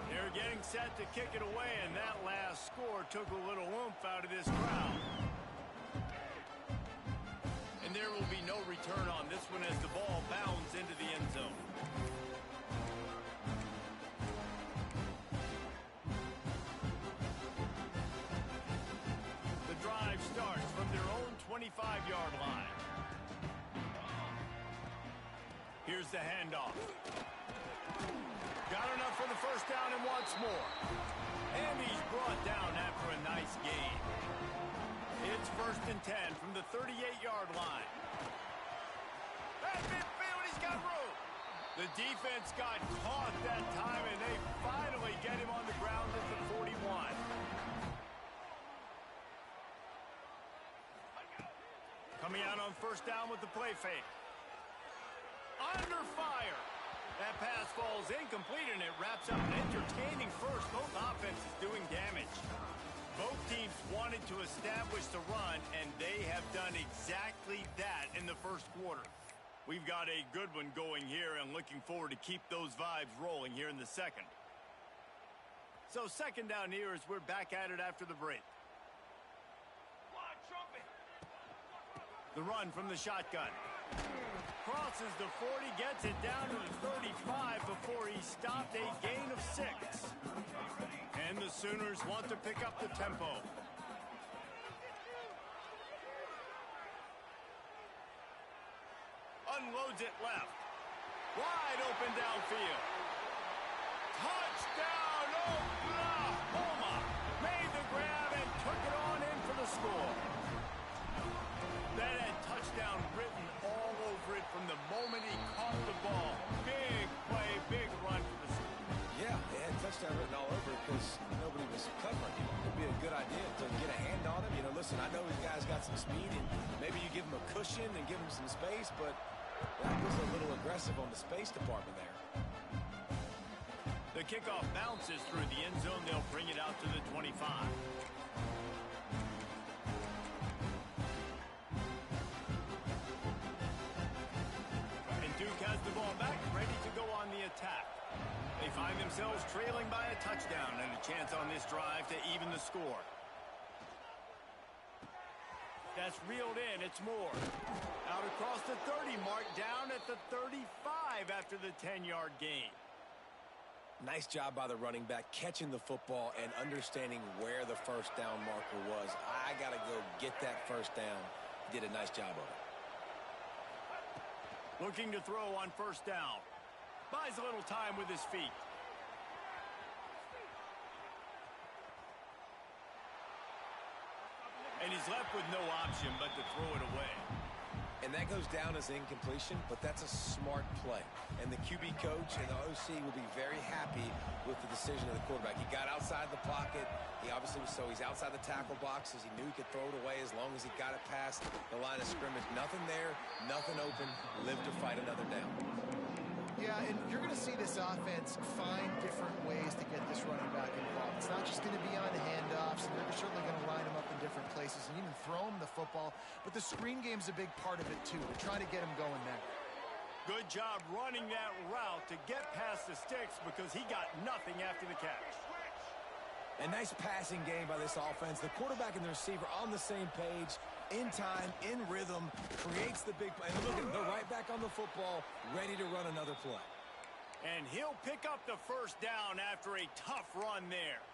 They're getting set to kick it away, and that last score took a little oomph out of this crowd. And there will be no return on this one as the ball bounds into the end zone. Starts from their own 25-yard line. Here's the handoff. Got enough for the first down and wants more. And he's brought down after a nice gain. It's 1st and 10 from the 38-yard line. At midfield, he's got room. The defense got caught that time, and they finally get him on the ground at the 41. Coming out on first down with the play fake. Under fire. That pass falls incomplete, and it wraps up an entertaining first. Both offenses doing damage. Both teams wanted to establish the run, and they have done exactly that in the first quarter. We've got a good one going here, and looking forward to keep those vibes rolling here in the second. So second down here as we're back at it after the break. The run from the shotgun. Crosses the 40, gets it down to the 35 before he stopped, a gain of 6. And the Sooners want to pick up the tempo. Unloads it left. Wide open downfield. Touchdown, Oklahoma! Made the grab and took it on in for the score. That had touchdown written all over it from the moment he caught the ball. Big play, big run for the score. Yeah, they had touchdown written all over it because nobody was covering him. It'd be a good idea to get a hand on him. You know, listen, I know these guys got some speed, and maybe you give him a cushion and give him some space, but that was a little aggressive on the space department there. The kickoff bounces through the end zone. They'll bring it out to the 25. Duke has the ball back, ready to go on the attack. They find themselves trailing by a touchdown and a chance on this drive to even the score. That's reeled in. It's more. Out across the 30 mark, down at the 35 after the 10-yard gain. Nice job by the running back, catching the football and understanding where the first down marker was. I got to go get that first down. He did a nice job of it. Looking to throw on first down. Buys a little time with his feet. And he's left with no option but to throw it away. And that goes down as incompletion, but that's a smart play. And the QB coach and the OC will be very happy with the decision of the quarterback. He got outside the pocket. He obviously was he's outside the tackle boxes. He knew he could throw it away as long as he got it past the line of scrimmage. Nothing there, nothing open. Live to fight another down. Yeah, and you're going to see this offense find different ways to get this running back involved. It's not just going to be on handoffs, and they're certainly going to line him up in different places and even throw him the football. But the screen game's a big part of it, too. They're trying to get him going there. Good job running that route to get past the sticks because he got nothing after the catch. A nice passing game by this offense. The quarterback and the receiver on the same page, in time, in rhythm, creates the big play. And look at him, they're right back on the football, ready to run another play. And he'll pick up the first down after a tough run there.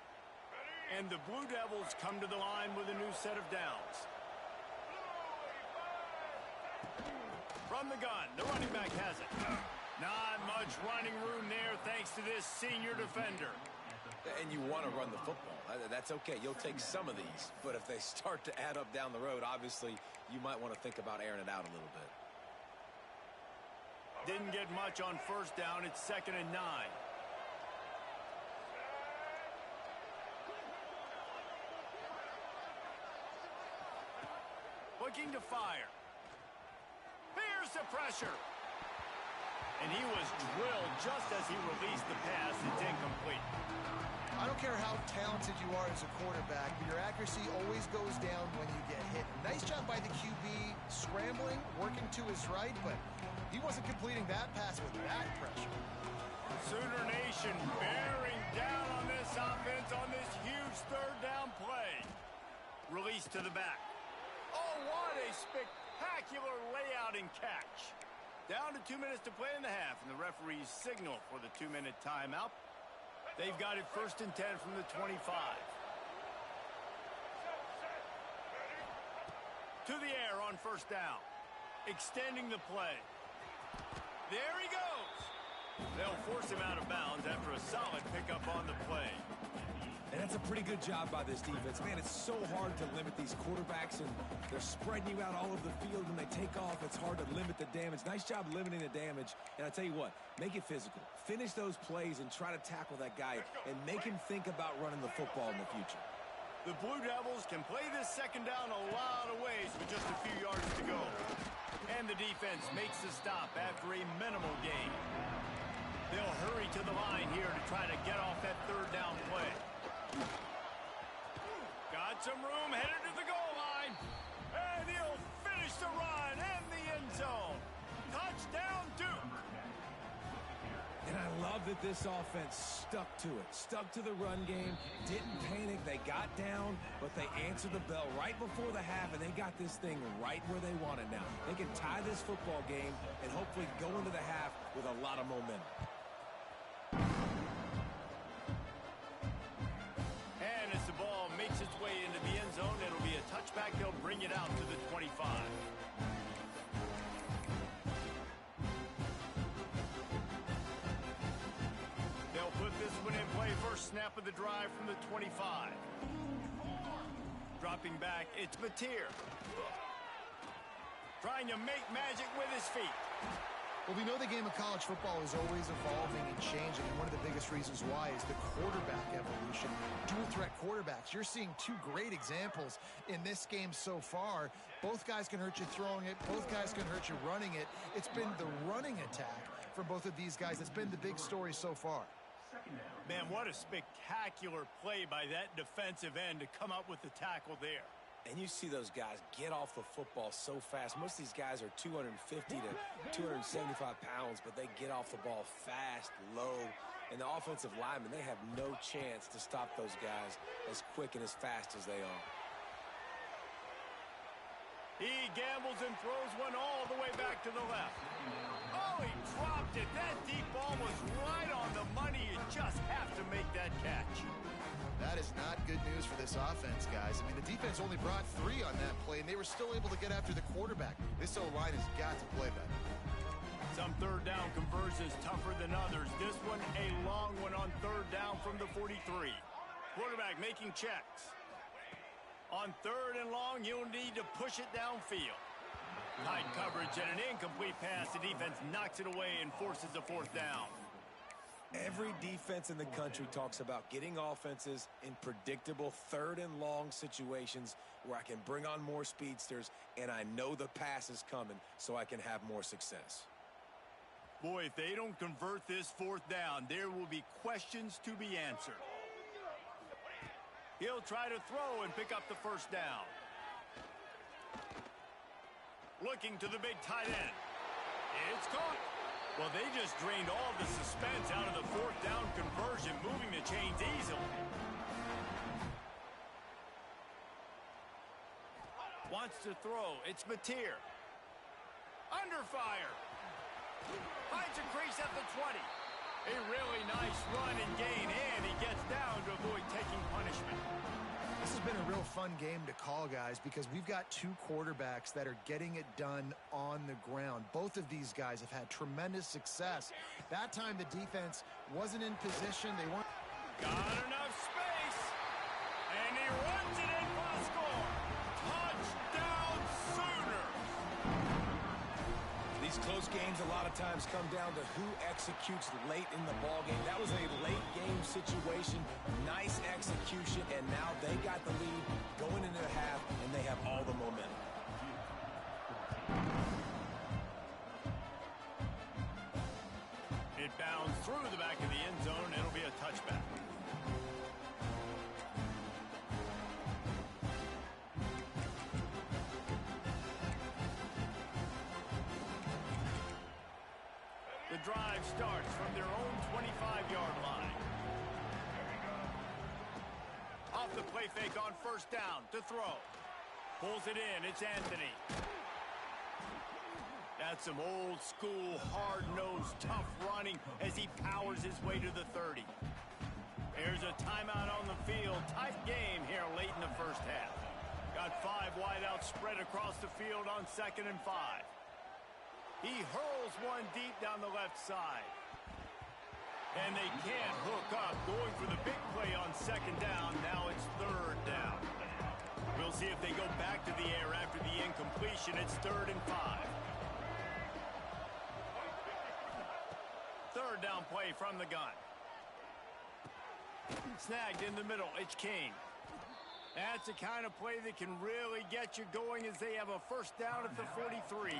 And the Blue Devils come to the line with a new set of downs. From the gun, the running back has it. Not much running room there thanks to this senior defender. And you want to run the football. That's okay. You'll take some of these. But if they start to add up down the road, obviously, you might want to think about airing it out a little bit. Didn't get much on first down. It's 2nd and 9. Looking to fire. Here's the pressure. And he was drilled just as he released the pass. It's incomplete. I don't care how talented you are as a quarterback, but your accuracy always goes down when you get hit. Nice job by the QB, scrambling, working to his right, but he wasn't completing that pass with that pressure. Sooner Nation bearing down on this offense on this huge third down play. Release to the back. Oh, what a spectacular layout and catch. Down to 2 minutes to play in the half, and the referees signal for the 2-minute timeout. They've got it 1st and 10 from the 25. To the air on first down. Extending the play. There he goes. They'll force him out of bounds after a solid pickup on the play. And that's a pretty good job by this defense. Man, it's so hard to limit these quarterbacks, and they're spreading you out all over the field. When they take off, it's hard to limit the damage. Nice job limiting the damage. And I tell you what, make it physical. Finish those plays and try to tackle that guy and make him think about running the football in the future. The Blue Devils can play this second down a lot of ways with just a few yards to go. And the defense makes the stop after a minimal gain. They'll hurry to the line here to try to get off that third down play. Got some room, headed to the goal line. And he'll finish the run in the end zone. Touchdown, Duke. And I love that this offense stuck to it. Stuck to the run game. Didn't panic. They got down, but they answered the bell right before the half, and they got this thing right where they want it now. They can tie this football game and hopefully go into the half with a lot of momentum. And as the ball makes its way into the end zone, it'll be a touchback. They'll bring it out to the 25. They'll put this one in play. First snap of the drive from the 25. Dropping back, it's Mateer. Trying to make magic with his feet. Well, we know the game of college football is always evolving and changing, and one of the biggest reasons why is the quarterback evolution. Dual threat quarterbacks. You're seeing two great examples in this game so far. Both guys can hurt you throwing it. Both guys can hurt you running it. It's been the running attack for both of these guys that's been the big story so far. Man, what a spectacular play by that defensive end to come up with the tackle there. And you see those guys get off the football so fast. Most of these guys are 250 to 275 pounds, but they get off the ball fast, low. And the offensive linemen, they have no chance to stop those guys as quick and as fast as they are. He gambles and throws one all the way back to the left. Oh, he dropped it. That deep ball was right on the money. You just have to make that catch. That is not good news for this offense, guys. I mean, the defense only brought 3 on that play, and they were still able to get after the quarterback. This O-line has got to play better. Some third down conversions tougher than others. This one, a long one on third down from the 43. Quarterback making checks. On third and long, you'll need to push it downfield. Tight coverage and an incomplete pass. The defense knocks it away and forces a fourth down. Every defense in the country talks about getting offenses in predictable third and long situations where I can bring on more speedsters and I know the pass is coming so I can have more success. Boy, if they don't convert this fourth down, there will be questions to be answered. He'll try to throw and pick up the first down. Looking to the big tight end. It's caught. Well, they just drained all the suspense out of the fourth down conversion, moving the chains easily. Wants to throw. It's Mateer. Under fire. Finds a crease at the 20. A really nice run and gain, and he gets down to avoid taking punishment. This has been a real fun game to call, guys, because we've got two quarterbacks that are getting it done on the ground. Both of these guys have had tremendous success. That time the defense wasn't in position. They weren't. Got enough space, and he runs it in for the score. Touchdown Sooners! These close games a lot of times come down to who executes late in the ballgame. That was a late game situation. Nice execution, and now they got the lead going into the half, and they have all the momentum. It bounds through the back of the end zone. It'll be a touchback. The drive starts from their own 25-yard line. Off the play fake on first down to throw. Pulls it in. It's Anthony. That's some old-school, hard-nosed, tough running as he powers his way to the 30. There's a timeout on the field. Tight game here late in the first half. Got 5 wideouts spread across the field on 2nd and 5. He hurls one deep down the left side. And they can't hook up. Going for the big play on 2nd down. Now it's 3rd down. We'll see if they go back to the air after the incompletion. It's 3rd and 5. 3rd down play from the gun. Snagged in the middle. It's King. That's the kind of play that can really get you going as they have a first down at the 43.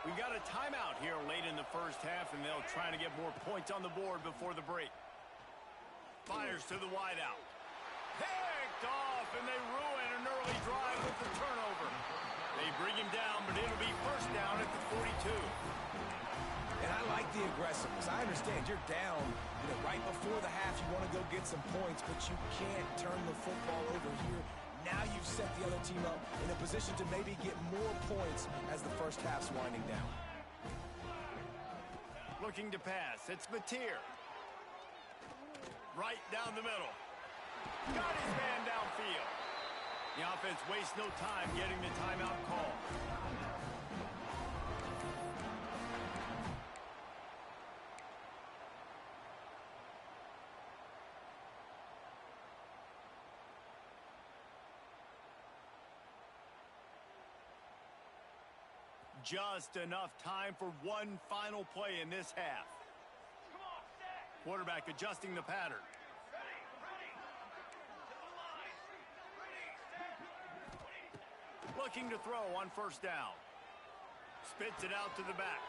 We've got a timeout here late in the first half, and they'll try to get more points on the board before the break. Fires to the wideout. Picked off, and they ruin an early drive with the turnover. They bring him down, but it'll be first down at the 42. And I like the aggressiveness. I understand you're down, right before the half. You want to go get some points, but you can't turn the football over here. Now you've set the other team up in a position to maybe get more points as the first half's winding down. Looking to pass. It's Mateer. Right down the middle. Got his man downfield. The offense wastes no time getting the timeout call. Just enough time for one final play in this half. Quarterback adjusting the pattern. Looking to throw on first down. Spits it out to the back.